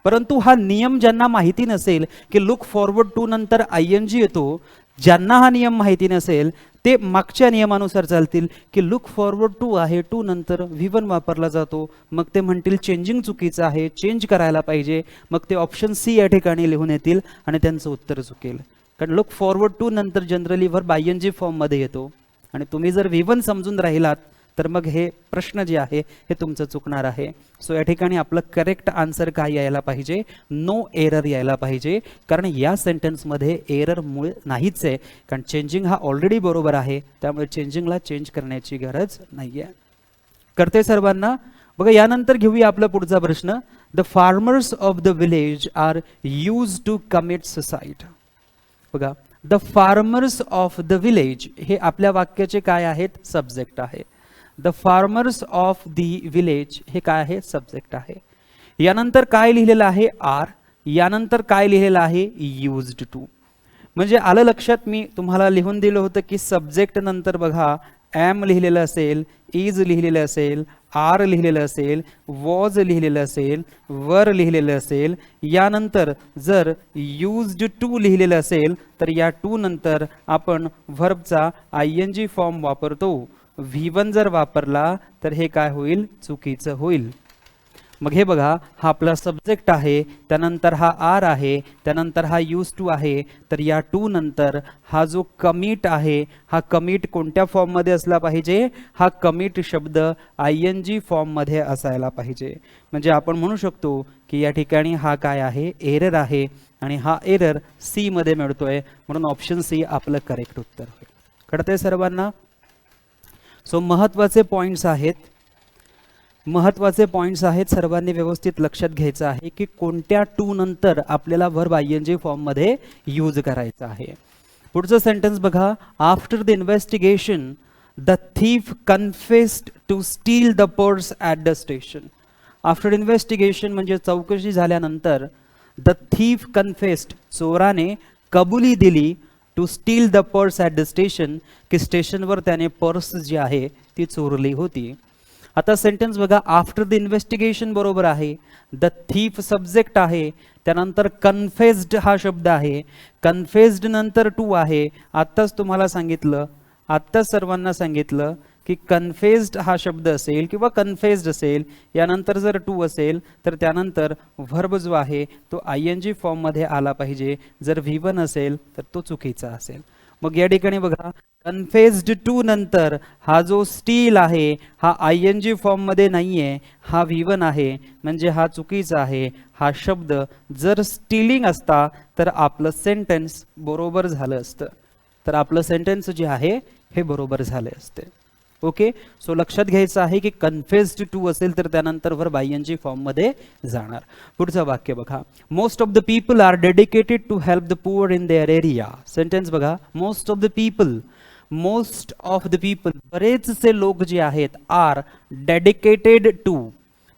परंतु हा नियम ज्यांना माहिती नसेल की लुक फॉरवर्ड टू नंतर ING येतो, ज्यांना हा नियम माहिती नसेल ते मागच्या नियमानुसार चालतील की लुक फॉरवर्ड टू आहे, टू नंतर V1 वापरला जातो, मग ते म्हणतील चेंजिंग चुकीचं आहे, चेंज करायला पाहिजे, मग ते ऑप्शन C या ठिकाणी लिहून येतील आणि त्यांचं उत्तर चुकेल. कारण लुक फॉरवर्ड टू नंतर जनरली व्हर्ब ING फॉर्ममध्ये येतो आणि तुम्ही जर V1 समजून राहिलात तर मग हे प्रश्न जे आहे हे तुमचं चुकणार आहे. सो या ठिकाणी आपलं करेक्ट आन्सर काय यायला पाहिजे, नो एरर यायला पाहिजे. कारण या सेंटेन्समध्ये एरर मूळ नाहीच आहे, कारण चेंजिंग हा ऑलरेडी बरोबर आहे, त्यामुळे चेंजिंगला चेंज करण्याची गरज नाही आहे. करते सर्वांना. बघा यानंतर घेऊया आपला पुढचा प्रश्न. The farmers of the village are used to commit suicide. बघा the farmers of the village हे आपल्या वाक्याचे काय आहेत, सब्जेक्ट आहे. The farmers of the village हे काय आहे, सब्जेक्ट आहे. यानंतर काय लिहिलेलं आहे, आर. यानंतर काय लिहिलेलं आहे, यूज्ड टू. म्हणजे आलं लक्षात, मी तुम्हाला लिहून दिलं होतं की सब्जेक्ट नंतर बघा एम लिहिलेलं असेल, इज लिहिलेलं असेल, आर लिहिलेलं असेल, वॉज लिहिलेलं असेल, वर लिहिलेलं असेल. यानंतर जर यूज्ड टू लिहिलेलं असेल तर या टू नंतर आपण व्हर्बचा ING फॉर्म वापरतो. V1 जर वापरला तर हे काय होईल, चुकीचं होईल. मग हे बघा हा आपला सब्जेक्ट आहे, त्यानंतर हा आर आहे, त्यानंतर हा यूज टू आहे. तर या टू नंतर हा जो कमिट आहे हा कमिट कोणत्या फॉर्ममध्ये असला पाहिजे, हा कमिट शब्द ING फॉर्ममध्ये असायला पाहिजे. म्हणजे आपण म्हणू शकतो की या ठिकाणी हा काय आहे, एरर आहे आणि हा एरर C मध्ये मिळतोय, म्हणून ऑप्शन C आपलं करेक्ट उत्तर होईल. कळतंय सर्वांना. सो महत्त्वाचे पॉइंट्स आहेत, सर्वांनी व्यवस्थित लक्षात घ्यायचं आहे की कोणत्या टू नंतर आपल्याला व्हर्ब ING फॉर्ममध्ये यूज करायचा आहे. पुढचं सेंटेन्स बघा. After the investigation the thief confessed to steal the purse at the station. After investigation म्हणजे चौकशी झाल्यानंतर द थीफ कन्फेस्ड चोराने कबुली दिली to steal the purse at the station की स्टेशनवर त्याने पर्स जी आहे ती चोरली होती. आता सेंटेन्स बघा. आफ्टर द इन्व्हेस्टिगेशन बरोबर आहे, द थीफ सब्जेक्ट आहे, त्यानंतर कन्फेस्ड हा शब्द आहे, कन्फेस्ड नंतर टू आहे. आत्ताच तुम्हाला सांगितलं, आत्ताच सर्वांना सांगितलं की कन्फेस्ड हा शब्द असेल किंवा कन्फेस्ड असेल, यानंतर जर टू असेल तर त्यानंतर व्हर्ब जो आहे तो ING फॉर्ममध्ये आला पाहिजे. जर V1 असेल तर तो चुकीचा असेल. मग या ठिकाणी बघा कन्फेस्ड टू नंतर हा जो स्टील आहे हा ING फॉर्ममध्ये नाही आहे, हा V1 आहे, म्हणजे हा चुकीचा आहे. हा शब्द जर स्टीलिंग असता तर आपलं सेंटेन्स बरोबर झालं असतं, तर आपलं सेंटेन्स जे आहे हे बरोबर झाले असते. ओके. सो लक्षात घ्यायचं आहे की कन्फेस्ड टू असेल तर त्यानंतर व्हर्ब ING फॉर्ममध्ये जाणार. पुढचं वाक्य बघा. Most of the people are dedicated to help the poor in their area. Sentence बघा. Most of the people, most of the people बरेचसे लोक जे आहेत आर डेडिकेटेड टू.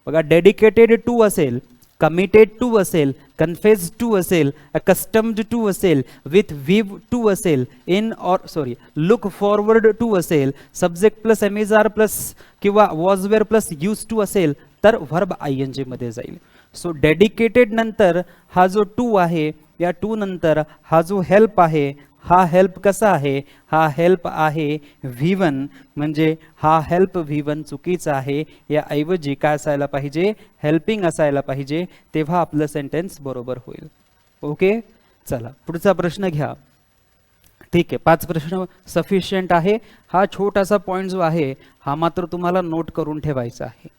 बघा डेडिकेटेड टू असेल, कमिटेड टू असेल, कन्फेस्ड टू असेल, अकस्टम्ड टू असेल, विथ विव टू असेल, इन और सॉरी लुक फॉरवर्ड टू असेल, सब्जेक्ट प्लस MSR प्लस किंवा was were plus used to असेल तर व्हर्ब ING मध्ये जाईल. सो डेडिकेटेड नंतर हा जो टू आहे या टू नंतर हा जो हेल्प आहे हा हेल्प कसा आहे, हा हेल्प आहे V1, म्हणजे हा हेल्प V1 चुकीचा आहे, या ऐवजी काय असायला पाहिजे, हेल्पिंग असायला पाहिजे, तेव्हा आपलं सेंटेन्स बरोबर होईल. ओके, चला पुढचा प्रश्न घ्या. ठीक आहे, 5 प्रश्न सफिशियंट आहे. हा छोटासा पॉइंट जो आहे हा मात्र तुम्हाला नोट करून ठेवायचा आहे.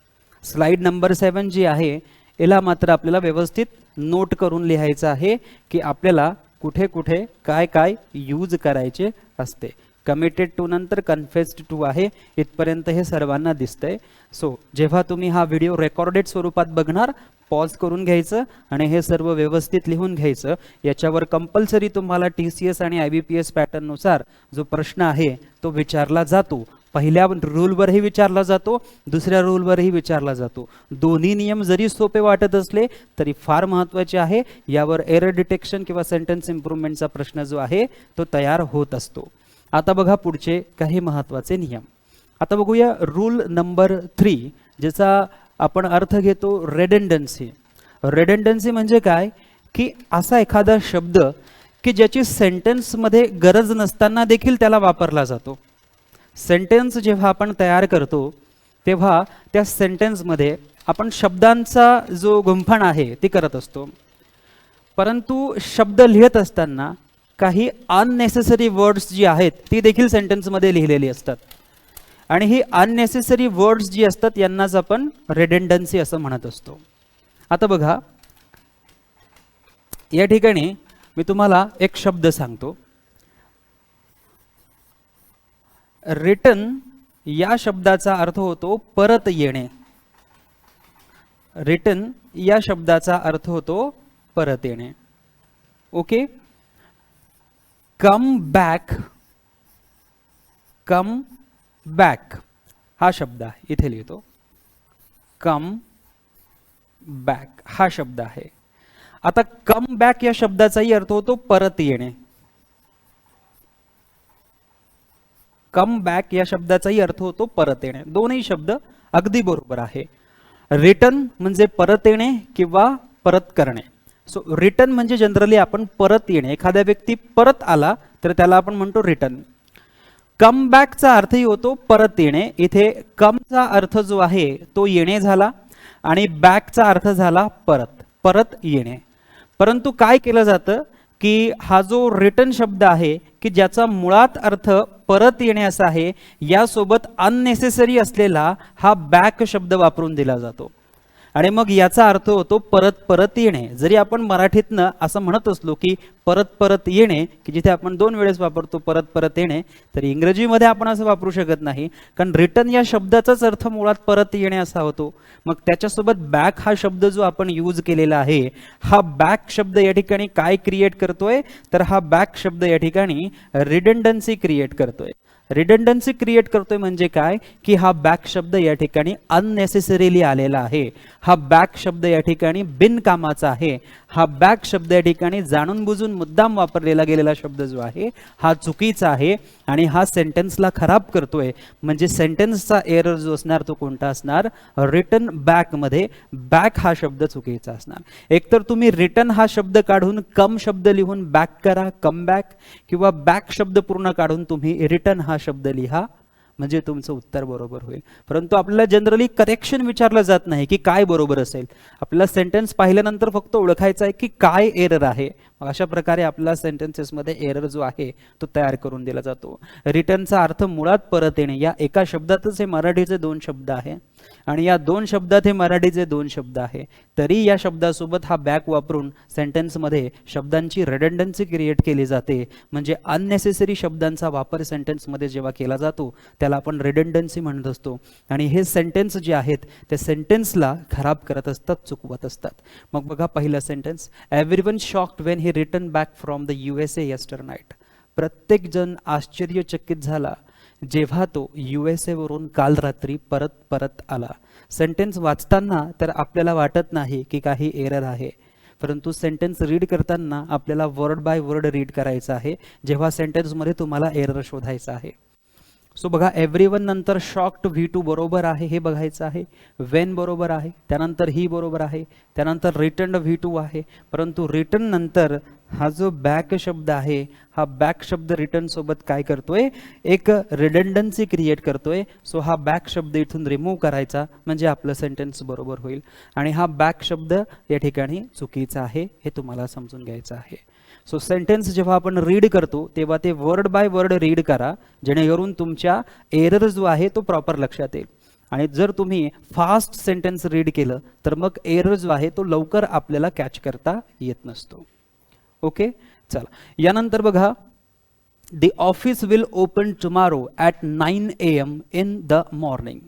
स्लाइड नंबर 7 जी आहे याला मात्र आपल्याला व्यवस्थित नोट करून लिहायचं आहे की आपल्याला कुठे कुठे काय काय यूज करायचे असते. कमिटेड टू नंतर कन्फेस्ड टू आहे, इथपर्यंत हे सर्वांना दिसतंय. सो जेव्हा तुम्ही हा व्हिडिओ रेकॉर्डेड स्वरूपात बघणार, पॉज करून घ्यायचं आणि हे सर्व व्यवस्थित लिहून घ्यायचं. याच्यावर कंपल्सरी तुम्हाला TCS आणि IBPS पॅटर्ननुसार जो प्रश्न आहे तो विचारला जातो. पहिल्या रूलवरही विचारला जातो, दुसऱ्या रूलवरही विचारला जातो. दोन्ही नियम जरी सोपे वाटत असले तरी फार महत्त्वाचे आहे. यावर एरर डिटेक्शन किंवा सेंटेन्स इम्प्रूव्हमेंटचा प्रश्न जो आहे तो तयार होत असतो. आता बघा पुढचे काही महत्त्वाचे नियम. आता बघूया रूल नंबर 3, ज्याचा आपण अर्थ घेतो रेडंडन्सी. रेडंडन्सी म्हणजे काय की असा एखादा शब्द की ज्याची सेंटेन्समध्ये गरज नसताना देखील त्याला वापरला जातो. सेंटेन्स जेव्हा आपण तयार करतो तेव्हा त्या सेंटेन्समध्ये आपण शब्दांचा जो गुंफण आहे ती करत असतो, परंतु शब्द लिहित असताना काही अननेसेसरी वर्ड्स जी आहेत ती देखील सेंटेन्समध्ये लिहिलेली असतात. आणि ही अननेसेसरी वर्ड्स जी असतात यांनाच आपण रेडंडन्सी असं म्हणत असतो. आता बघा या ठिकाणी मी तुम्हाला एक शब्द सांगतो. रिटर्न या शब्दाचा अर्थ होतो परत येणे. रिटर्न या शब्दाचा अर्थ होतो परत येणे. Okay, come back, come back हा शब्द आहे, इथे लिहितो कम बॅक हा शब्द आहे. आता कम बॅक या शब्दाचाही अर्थ होतो परत येणे. कम बॅक या शब्दाचाही अर्थ होतो परत येणे. दोन्ही शब्द अगदी बरोबर आहे. रिटर्न म्हणजे परत येणे किंवा परत करणे. सो रिटर्न म्हणजे जनरली आपण परत येणे, एखाद्या व्यक्ती परत आला तर त्याला आपण म्हणतो रिटर्न. कम बॅकचा अर्थही होतो परत येणे. इथे कमचा अर्थ जो आहे तो येणे झाला आणि बॅकचा अर्थ झाला परत, परत येणे. परंतु काय केलं जातं की हा जो रिटर्न शब्द आहे की ज्याचा मुळात अर्थ परत येणे असा आहे, यासोबत अननेसेसरी असलेला हा बॅक शब्द वापरून दिला जातो आणि मग याचा अर्थ होतो परत परत येणे. जरी आपण मराठीतनं असं म्हणत असलो की परत परत येणे, की जिथे आपण 2 वेळेस वापरतो परत परत येणे, तर इंग्रजीमध्ये आपण असं वापरू शकत नाही, कारण रिटर्न या शब्दाचाच अर्थ मुळात परत येणे असा होतो. मग त्याच्यासोबत बॅक हा शब्द जो आपण यूज केलेला आहे, हा बॅक शब्द या ठिकाणी काय क्रिएट करतोय, तर हा बॅक शब्द या ठिकाणी रिडंडन्सी क्रिएट करतोय. रिडंडन्सी क्रिएट करतोय म्हणजे काय की हा बॅक शब्द या ठिकाणी अननेसेसरीली आलेला आहे. हा बॅक शब्द या ठिकाणी बिनकामाचा आहे. हा बॅक शब्द या ठिकाणी जाणून बुजून मुद्दाम वापरलेला गेलेला शब्द जो आहे हा चुकीचा आहे आणि हा सेंटेन्सला खराब करतोय. म्हणजे सेंटेन्सचा एरर जो असणार तो कोणता असणार, रिटर्न बॅक मध्ये बॅक हा शब्द चुकीचा असणार. एकतर तुम्ही रिटर्न हा शब्द काढून कम शब्द लिहून बॅक करा, कम बॅक, किंवा बॅक शब्द पूर्ण काढून तुम्ही रिटर्न हा शब्द लिहा, म्हणजे तुमचं उत्तर बरोबर होईल. परंतु आपल्याला जनरली करेक्शन विचारलं जात नाही की काय बरोबर असेल. आपल्याला सेंटेन्स पाहिल्यानंतर फक्त ओळखायचं आहे की काय एरर आहे. मग अशा प्रकारे आपला सेंटेन्सेसमध्ये एरर जो आहे तो तयार करून दिला जातो. रिटर्नचा अर्थ मुळात परत येणे. या एका शब्दातच हे मराठीचे 2 शब्द आहे आणि या 2 शब्दात हे मराठीचे 2 शब्द आहे. तरी या शब्दासोबत हा बॅक वापरून सेंटेन्समध्ये शब्दांची रिडंडन्सी क्रिएट केली जाते. म्हणजे अननेसेसरी शब्दांचा वापर सेंटेन्समध्ये जेव्हा केला जातो त्याला आपण रिडंडन्सी म्हणत असतो आणि हे सेंटेन्स जे आहेत ते सेंटेन्सला खराब करत असतात, चुकवत असतात. मग बघा पहिला sentence, everyone shocked when he return back from the USA yester night. प्रत्येक जण आश्चर्यचकित झाला जेव्हा तो USA वरून काल रात्री परत आला. सेंटेन्स वाचताना तर आपल्याला वाटत नाही की काही एरर आहे, परंतु सेंटेन्स रीड करताना आपल्याला वर्ड बाय वर्ड रीड करायचं आहे जेव्हा सेंटेन्समध्ये तुम्हाला एरर शोधायचा आहे. सो बघा एव्हरीवन नंतर शॉक्ड V2 बरोबर आहे हे बघायचं आहे, वेन बरोबर आहे, त्यानंतर ही बरोबर आहे, त्यानंतर रिटर्न V2 आहे, परंतु रिटर्न नंतर हा जो बॅक शब्द आहे हा बॅक शब्द रिटर्न सोबत काय करतोय, एक रिडंडन्सी क्रिएट करतोय. सो हा बॅक शब्द इथून रिमूव्ह करायचा म्हणजे आपलं सेंटेन्स बरोबर होईल. आणि हा बॅक शब्द या ठिकाणी चुकीचा आहे हे तुम्हाला समजून घ्यायचं आहे. सो सेंटेन्स जेव्हा आपण रीड करतो तेव्हा ते वर्ड बाय वर्ड रीड करा, जेणेकरून तुमच्या एरर जो आहे तो प्रॉपर लक्षात येईल. आणि जर तुम्ही फास्ट सेंटेन्स रीड केलं तर मग एरर जो आहे तो लवकर आपल्याला कॅच करता येत नसतो. ओके, चला यानंतर बघा, the office will open tomorrow at 9 AM in the morning.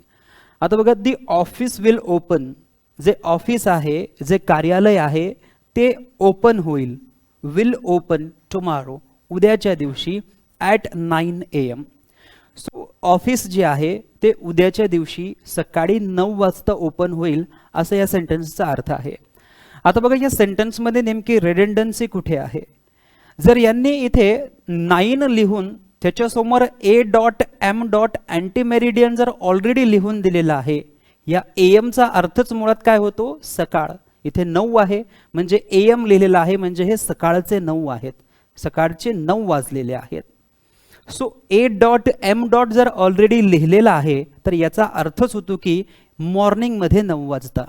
आता बघा, द ऑफिस विल ओपन, जे ऑफिस आहे, जे कार्यालय आहे ते ओपन होईल, विल ओपन टुमारो, उद्याच्या दिवशी, ॲट 9 AM. सो ऑफिस जे आहे ते उद्याच्या दिवशी सकाळी 9 वाजता ओपन होईल असं या सेंटेन्सचा अर्थ आहे. आता बघा या सेंटेन्समध्ये नेमकी रिडंडन्सी कुठे आहे. जर यांनी इथे 9 लिहून त्याच्यासमोर A.M. अँटीमेरिडियन जर ऑलरेडी लिहून दिलेला आहे, या AM चा अर्थच मुळात काय होतो, सकाळ. इथे 9 आहे म्हणजे AM लिहिलेला आहे म्हणजे हे सकाळचे 9 आहेत, सकाळचे 9 वाजलेले आहेत. So A.M. जर ऑलरेडी लिहिलेला आहे तर याचा अर्थच होतो की मॉर्निंग मध्ये 9 वाजता.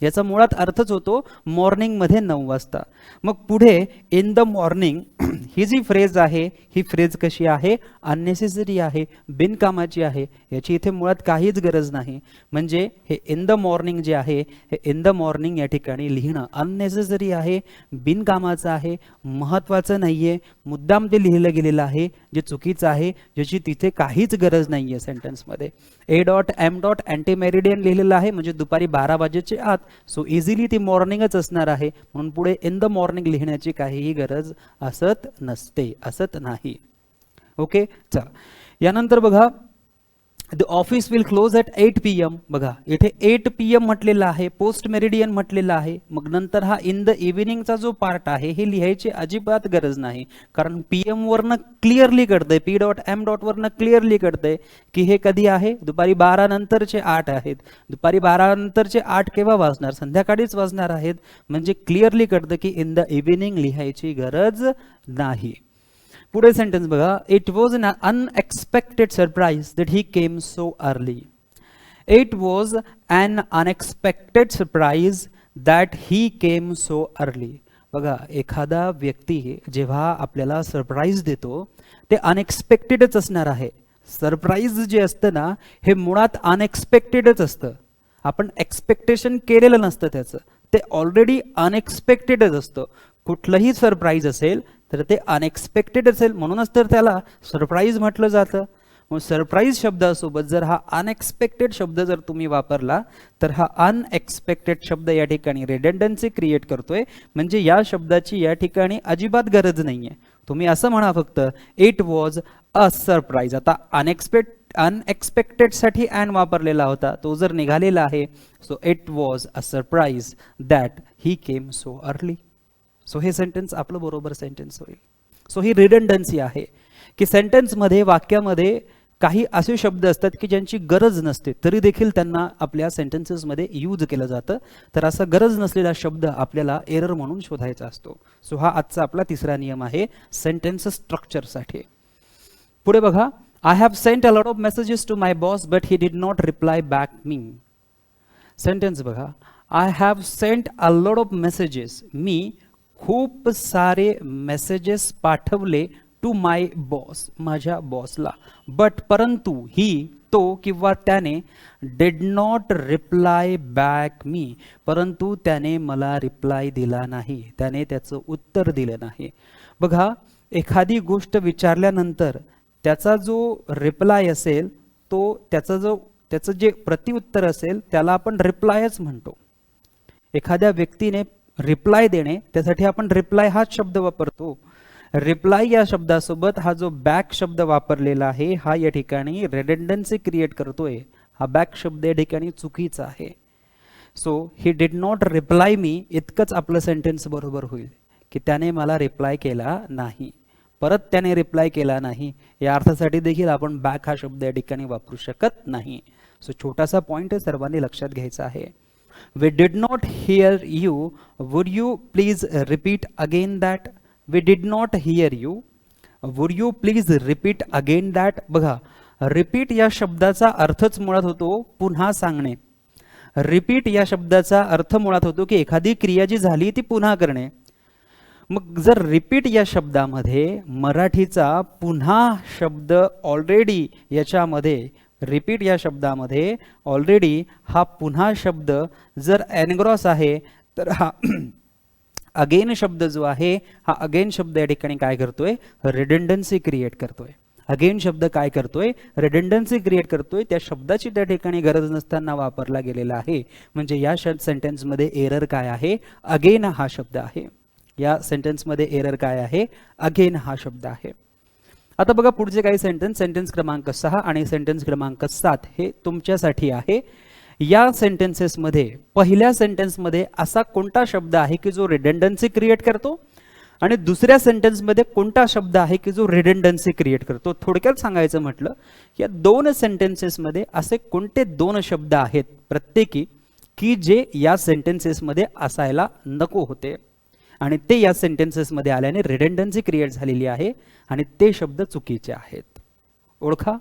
याचा मुळात अर्थच होतो मॉर्निंग मध्ये 9 वाजता. मग पुढे इन द मॉर्निंग ही जी फ्रेज आहे ही फ्रेज कशी आहे, अननेसेसरी आहे, बिनकामाची आहे. याची इथे मुळात काहीच गरज नाही. म्हणजे हे इन द मॉर्निंग जे आहे हे इन द मॉर्निंग या ठिकाणी लिहिणं अननेसेसरी आहे, बिनकामाचं आहे, महत्त्वाचं नाहीये, मुद्दाम ते लिहिलं गेलेलं आहे जे चुकीचं आहे, ज्याची तिथे काहीच गरज नाहीये सेंटेन्समध्ये. A.M. अँटीमेरिडियन लिहिलेलं आहे म्हणजे दुपारी 12 वाजेचे आत. सो इझिली ती मॉर्निंगच असणार आहे, म्हणून पुढे इन द मॉर्निंग लिहिण्याची काहीही गरज असत नसते, असत नाही. ओके, चला यानंतर बघा, the office will close at 8 PM. बघा इथे 8 PM म्हटलेलं आहे, पोस्ट मेरिडियन म्हटलेलं आहे. मग नंतर हा इन द इव्हिनिंगचा जो पार्ट आहे हे लिहायची अजिबात गरज नाही, कारण PM वरनं क्लिअरली कळतंय, P.M. वरनं क्लिअरली कळतंय की हे कधी आहे, दुपारी 12 नंतरचे 8 आहेत. दुपारी 12 नंतरचे 8 केव्हा वाजणार, संध्याकाळीच वाजणार आहेत. म्हणजे क्लिअरली कळतं की इन द इव्हिनिंग लिहायची गरज नाही. पुढे सेंटेन्स बघा, it was an unexpected surprise that he came so early. It was an unexpected surprise that he came so early. बघा एखादा व्यक्ती जेव्हा आपल्याला सरप्राईज देतो ते अनएक्सपेक्टेडच असणार आहे. सरप्राईज जे असतं ना हे मुळात अनएक्सपेक्टेडच असतं, आपण एक्सपेक्टेशन केलेलं नसतं त्याचं, ते ऑलरेडी अनएक्सपेक्टेडच असतं. कुठलंही सरप्राईज असेल तर ते अनएक्सपेक्टेड असेल, म्हणूनच तर त्याला सरप्राईज म्हटलं जातं. मग सरप्राईज शब्दासोबत जर हा अनएक्सपेक्टेड शब्द जर तुम्ही वापरला तर हा अनएक्सपेक्टेड शब्द या ठिकाणी रिडंडन्सी क्रिएट करतोय, म्हणजे या शब्दाची या ठिकाणी अजिबात गरज नाहीये. तुम्ही असं म्हणा फक्त इट वॉज अ सरप्राईज. आता अनएक्सपेक्टेड साठी अँड वापरलेला होता, तो जर निघालेला आहे. So it was a surprise that he came so early. So हे सेंटेन्स आपलं बरोबर सेंटेन्स होईल. सो ही रिडंडन्सी आहे की सेंटेन्समध्ये, वाक्यामध्ये काही असे शब्द असतात की ज्यांची गरज नसते तरी देखील त्यांना आपल्या सेंटेन्सेसमध्ये यूज केलं जातं. तर असा गरज नसलेला शब्द आपल्याला एरर म्हणून शोधायचा असतो. सो हा आजचा आपला तिसरा नियम आहे सेंटेन्स स्ट्रक्चरसाठी. पुढे बघा, I have sent a lot of messages to my boss but he did not reply back me. Sentence बघा, I have sent a lot of messages, मी खूप सारे मेसेजेस पाठवले टू माय बॉस, माझ्या बॉसला. बट परंतु ही, तो किंवा त्याने, डिड नॉट रिप्लाय बॅक मी, परंतु त्याने मला रिप्लाय दिला नाही, त्याने त्याचं उत्तर दिलं नाही. बघा एखादी गोष्ट विचारल्यानंतर त्याचा जो रिप्लाय असेल तो त्याचं जे प्रत्युत्तर असेल त्याला आपण रिप्लायच म्हणतो. एखाद्या व्यक्तीने रिप्लाय देणे त्यासाठी आपण रिप्लाय हाच शब्द वापरतो. रिप्लाय या शब्दासोबत हा जो बॅक शब्द वापरलेला आहे हा या ठिकाणी रिडंडन्सी क्रिएट करतोय. हा बॅक शब्द या ठिकाणी चुकीचा आहे. So he did not reply me इतकंच आपलं सेंटेन्स बरोबर होईल की त्याने मला रिप्लाय केला नाही. परत त्याने रिप्लाय केला नाही, या अर्थासाठी देखील आपण बॅक हा शब्द या ठिकाणी वापरू शकत नाही. सो छोटासा पॉइंट सर्वांनी लक्षात घ्यायचा आहे. We did not hear you. Would you please repeat again that? We did not hear you. Would you please repeat again that? बघा, रिपीट या शब्दाचा अर्थच मुळात होतो पुन्हा सांगणे. रिपीट या शब्दाचा अर्थ मुळात होतो की एखादी क्रिया जी झाली ती पुन्हा करणे. मग जर रिपीट या शब्दामध्ये मराठीचा पुन्हा शब्द ऑलरेडी याच्यामध्ये, रिपीट या शब्दामध्ये ऑलरेडी हा पुन्हा शब्द जर एनग्रॉस आहे, तर हा अगेन शब्द जो आहे, हा अगेन शब्द या ठिकाणी काय करतोय, रिडंडन्सी क्रिएट करतोय. अगेन शब्द काय करतोय, रिडंडन्सी क्रिएट करतोय. त्या शब्दाची त्या ठिकाणी गरज नसताना वापरला गेलेला आहे. म्हणजे या सेंटेन्समध्ये एरर काय आहे, अगेन हा शब्द आहे. या सेंटेन्समध्ये एरर काय आहे, अगेन हा शब्द आहे. आता बघा पुढचे काही सेंटेन्स, सेंटेन्स क्रमांक 6 आणि सेंटेन्स क्रमांक 7 हे तुमच्यासाठी आहे. या सेंटेन्सेसमध्ये पहिल्या सेंटेन्समध्ये असा कोणता शब्द आहे की जो रिडंडन्सी क्रिएट करतो, आणि दुसऱ्या सेंटेन्समध्ये कोणता शब्द आहे की जो रिडंडन्सी क्रिएट करतो. थोडक्यात सांगायचं म्हटलं, या दोन सेंटेन्सेसमध्ये असे कोणते दोन शब्द आहेत प्रत्येकी की जे या सेंटेन्सेसमध्ये असायला नको होते, आणि ते या सेंटेन्सेसमध्ये आल्याने रिडंडन्सी क्रिएट झालेली आहे, आणि ते शब्द चुकीचे आहेत. ओळखा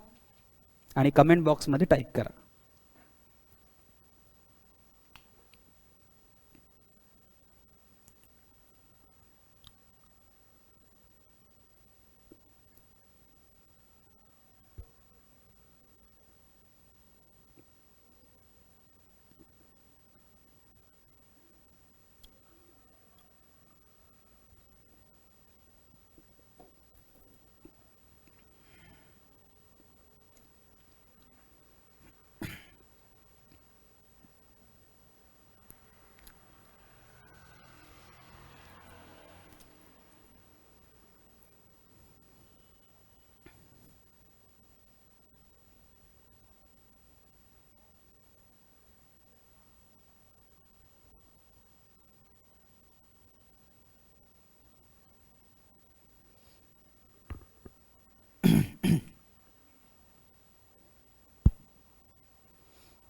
आणि कमेंट बॉक्समध्ये टाईप करा.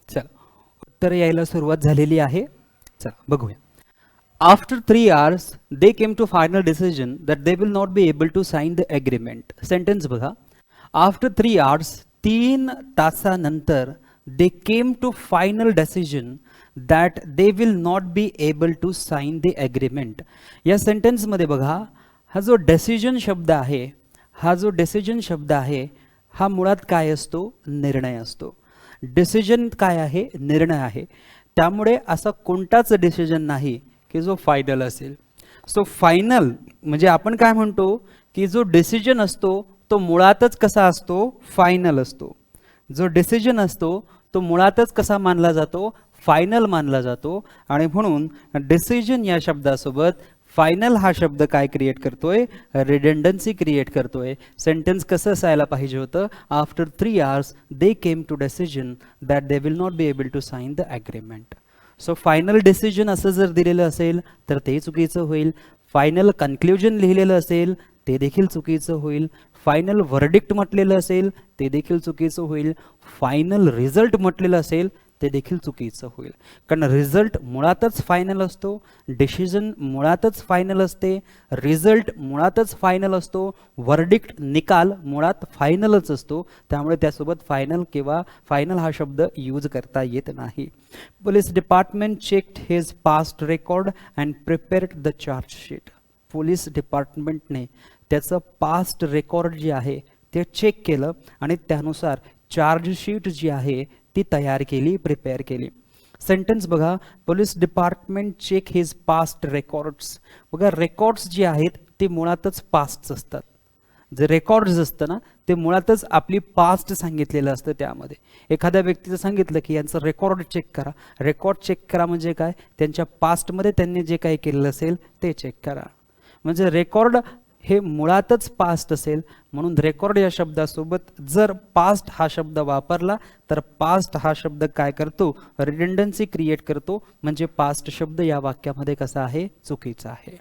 चला, उत्तर यायला सुरुवात झालेली आहे. चला बघूया. After 3 hours they came to final decision that they will not be able to sign the agreement. Sentence बघा, आफ्टर 3 hours 3 तासानंतर they came to final decision that they will not be able to sign the agreement. या सेंटेन्स मध्ये बघा, हा जो डिसिजन शब्द आहे, हा जो डिसिजन शब्द आहे, हा मुळात काय असतो, निर्णय असतो. डिसिजन काय आहे, निर्णय आहे. त्यामुळे असा कोणताच डिसिजन नाही की जो फायनल असेल. सो फायनल म्हणजे आपण काय म्हणतो की जो डिसिजन असतो तो मुळातच कसा असतो, फायनल असतो. जो डिसिजन असतो तो मुळातच कसा मानला जातो, फायनल मानला जातो. आणि म्हणून डिसिजन या शब्दासोबत फायनल हा शब्द काय क्रिएट करतोय, रिडंडन्सी क्रिएट करतोय. सेंटेन्स कसं असायला पाहिजे होतं, after 3 hours they came to decision that they will not be able to sign the agreement. So final decision असं जर दिलेलं असेल तर ते चुकीचं होईल. फायनल कन्क्ल्युजन लिहिलेलं असेल ते देखील चुकीचं होईल. फायनल वर्डिक्ट म्हटलेलं असेल ते देखील चुकीचं होईल. फायनल रिझल्ट म्हटलेलं असेल ते देखील चुकीचं होईल. कारण रिझल्ट मुळातच फायनल असतो, डिसिजन मुळातच फायनल असते, रिझल्ट मुळातच फायनल असतो, वर्डिक्ट निकाल मुळात फायनलच असतो. त्यामुळे त्यासोबत फायनल किंवा फायनल हा शब्द यूज करता येत नाही. Police department checked his past record and prepared the chargesheet. Police डिपार्टमेंटने त्याचं पास्ट रेकॉर्ड जे आहे ते चेक केलं आणि त्यानुसार चार्जशीट जी आहे ती तयार केली, प्रिपेअर केली. सेंटेन्स बघा, police department check his past records. बघा, रेकॉर्ड्स जे आहेत ते मुळातच पास्ट असतात. जे रेकॉर्ड्स असतं ना ते मुळातच आपली पास्ट सांगितलेलं असतं. त्यामध्ये एखाद्या व्यक्तीचं सांगितलं की यांचं रेकॉर्ड चेक करा. रेकॉर्ड चेक करा म्हणजे काय, त्यांच्या पास्टमध्ये त्यांनी जे काही केलेलं असेल ते चेक करा. म्हणजे रेकॉर्ड हे मुळातच पास्ट असेल. म्हणून रेकॉर्ड या शब्दासोबत जर पास्ट हा शब्द वापरला तर पास्ट हा शब्द काय करतो, रिडंडन्सी क्रिएट करतो. म्हणजे पास्ट शब्द या वाक्यामध्ये कसा आहे, चुकीचा आहे.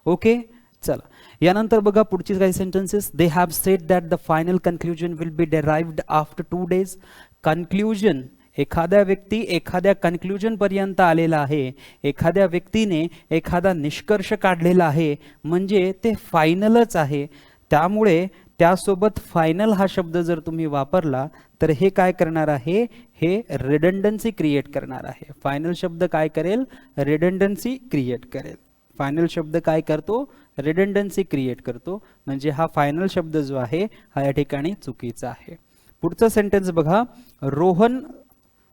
ओके, चला यानंतर बघा पुढची काही sentences. They have sed that the final conclusion will be derived after 2 days. Conclusion, एखाद्या व्यक्ती एखाद्या कन्क्ल्युजन पर्यंत आलेला आहे, एखाद्या व्यक्तीने एखादा निष्कर्ष काढलेला आहे म्हणजे ते फायनलच आहे. त्यामुळे त्यासोबत फायनल हा शब्द जर तुम्ही वापरला तर हे काय करणार आहे, हे रिडंडन्सी क्रिएट करणार आहे. फायनल शब्द काय करेल, रिडंडन्सी क्रिएट करेल. फायनल शब्द काय करतो, रिडंडन्सी क्रिएट करतो. म्हणजे हा फायनल शब्द जो आहे हा या ठिकाणी चुकीचा आहे. पुढचं सेंटेन्स बघा.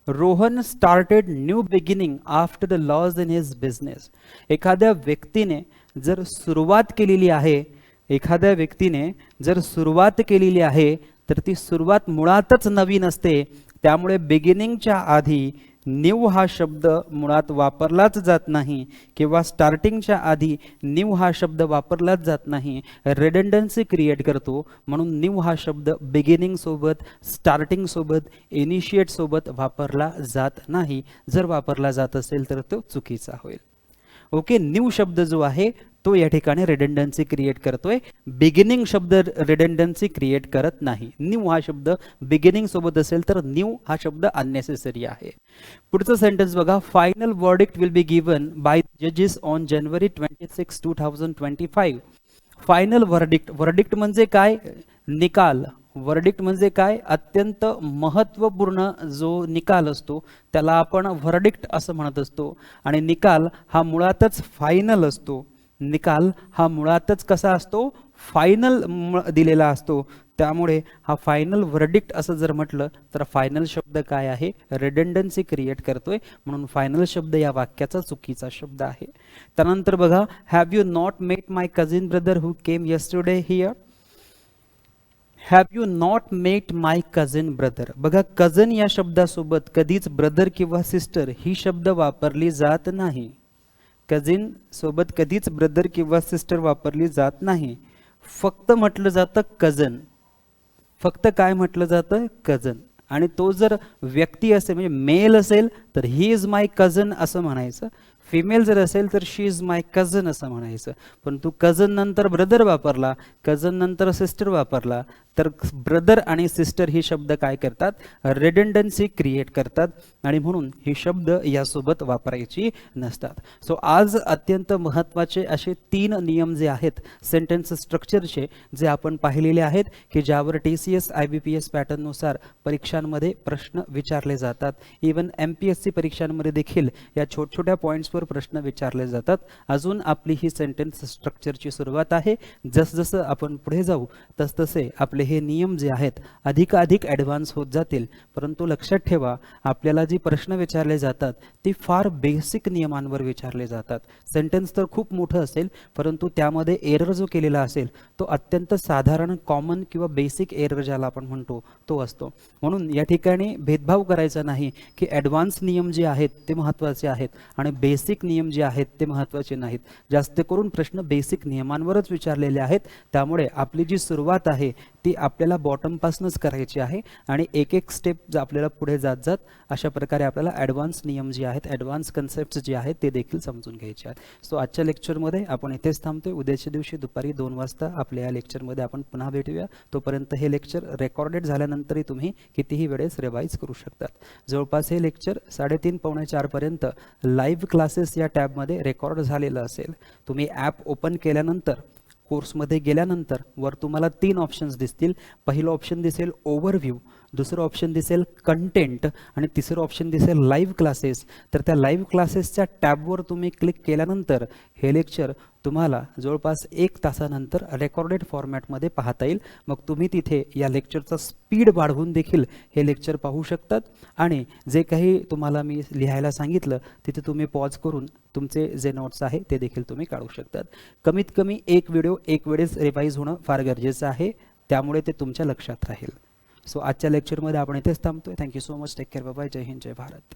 Rohan started new beginning after the loss in his business. एखाद्या व्यक्तीने जर सुरुवात केलेली आहे, एखाद्या व्यक्तीने जर सुरुवात केलेली आहे तर ती सुरुवात मुळातच नवीन असते. त्यामुळे बिगिनिंगच्या आधी न्यू हा शब्द मुळात वापरलाच जात नाही किंवा स्टार्टिंगच्या आधी न्यू हा शब्द वापरलाच जात नाही. रिडंडन्सी क्रिएट करतो म्हणून न्यू हा शब्द बिगिनिंग सोबत, स्टार्टिंग सोबत, इनिशिएट सोबत वापरला जात नाही. जर वापरला जात असेल तर तो चुकीचा होईल. ओके, न्यू शब्द जो आहे तो या ठिकाणी रिडंडन्सी क्रिएट करतोय. बिगिनिंग शब्द रिडंडन्सी क्रिएट करत नाही. न्यू हा शब्द बिगिनिंग सोबत असेल तर न्यू हा शब्द अननेसेसरी आहे. पुढचं सेंटेन्स बघा. Final verdict will be given by जजेस on January 26, 2025. Final verdict, verdict म्हणजे काय, निकाल. वर्डिक्ट म्हणजे काय, अत्यंत महत्त्वपूर्ण जो निकाल असतो त्याला आपण वर्डिक्ट असं म्हणत असतो. आणि निकाल हा मुळातच फायनल असतो. निकाल हा मुळातच कसा असतो, फायनल दिलेला असतो. त्यामुळे हा फायनल वर्डिक्ट असं जर म्हटलं तर फायनल शब्द काय आहे, रिडंडन्सी क्रिएट करतोय म्हणून फायनल शब्द या वाक्याचा चुकीचा शब्द आहे. त्यानंतर बघा. Have you not met my cousin brother who came yesterday here. Have you not met my cousin brother. बघा, कझन या शब्दासोबत कधीच ब्रदर किंवा सिस्टर ही शब्द वापरली जात नाही. कझिन सोबत कधीच ब्रदर किंवा सिस्टर वापरली जात नाही. फक्त म्हटलं जातं कझन. फक्त काय म्हटलं जातं, कझन. आणि तो जर व्यक्ती असेल म्हणजे मेल असेल तर ही इज माय कझन असं म्हणायचं. फिमेल जर असेल तर शी इज माय कझन असं म्हणायचं. पण तू कझन नंतर ब्रदर वापरला, कझन नंतर सिस्टर वापरला तर ब्रदर आणि सिस्टर ही शब्द काय करतात, रिडंडन्सी क्रिएट करतात आणि म्हणून ही शब्द यासोबत वापरायची नसतात. सो आज अत्यंत महत्त्वाचे असे 3 नियम जे आहेत सेंटेन्स स्ट्रक्चरचे, जे आपण पाहिलेले आहेत की ज्यावर TCS IBPS पॅटर्ननुसार परीक्षांमध्ये प्रश्न विचारले जातात. इवन MPSC परीक्षांमध्ये देखील या छोट्या पॉईंट्सवर प्रश्न विचारले जातात. अजून आपली ही सेंटेन्स स्ट्रक्चरची सुरुवात आहे. जसजसं आपण पुढे जाऊ तसतसे आपले हे नियम जे आहेत अधिकाधिक ॲडव्हान्स होत जातील. परंतु लक्षात ठेवा, आपल्याला जी प्रश्न विचारले जातात ती फार बेसिक नियमांवर विचारले जातात. सेंटेन्स तर खूप मोठं असेल परंतु त्यामध्ये एरर जो केलेला असेल तो अत्यंत साधारण कॉमन किंवा बेसिक एरर ज्याला आपण म्हणतो तो असतो. म्हणून या ठिकाणी भेदभाव करायचा नाही की ॲडव्हान्स नियम जे आहेत ते महत्त्वाचे आहेत आणि बेसिक नियम जे आहेत ते महत्त्वाचे नाहीत. जास्त करून प्रश्न बेसिक नियमांवरच विचारलेले आहेत. त्यामुळे आपली जी सुरुवात आहे ती आपल्याला बॉटमपासूनच करायची आहे आणि एक एक स्टेप आपल्याला पुढे जात जात अशा प्रकारे आपल्याला ॲडव्हान्स नियम जे आहेत, ॲडव्हान्स कन्सेप्ट्स जे आहेत ते देखील समजून घ्यायचे आहेत. सो आजच्या लेक्चरमध्ये आपण इथेच थांबतोय. उद्याच्या दिवशी दुपारी 2 वाजता आपल्या या लेक्चरमध्ये आपण पुन्हा भेटूया. तोपर्यंत हे लेक्चर रेकॉर्डेड झाल्यानंतरही तुम्ही कितीही वेळेस रिवाईज करू शकतात. जवळपास हे लेक्चर 3:30 पावणे 4 पर्यंत लाईव्ह क्लासेस या टॅबमध्ये रेकॉर्ड झालेलं असेल. तुम्ही ॲप ओपन केल्यानंतर कोर्समध्ये गेल्यानंतर वर तुम्हाला 3 ऑप्शन्स दिसतील. पहिलं ऑप्शन दिसेल ओव्हरव्ह्यू, दुसरं ऑप्शन दिसेल कंटेंट आणि तिसरं ऑप्शन दिसेल लाईव्ह क्लासेस. तर त्या लाईव्ह क्लासेसच्या टॅबवर तुम्ही क्लिक केल्यानंतर हे लेक्चर तुम्हाला जवळपास 1 तासानंतर रेकॉर्डेड फॉर्मॅटमध्ये पाहता येईल. मग तुम्ही तिथे या लेक्चरचा स्पीड वाढवून देखील हे लेक्चर पाहू शकतात आणि जे काही तुम्हाला मी लिहायला सांगितलं तिथे तुम्ही पॉज करून तुमचे जे नोट्स आहे ते देखील तुम्ही काढू शकतात. कमीत कमी एक व्हिडिओ एक वेळेस रिवाईज होणं फार गरजेचं आहे, त्यामुळे ते तुमच्या लक्षात राहील. सो आजच्या लेक्चरमध्ये आपण इथेच थांबतोय. Thank you so much. Take care. Bye bye. जय हिंद, जय भारत.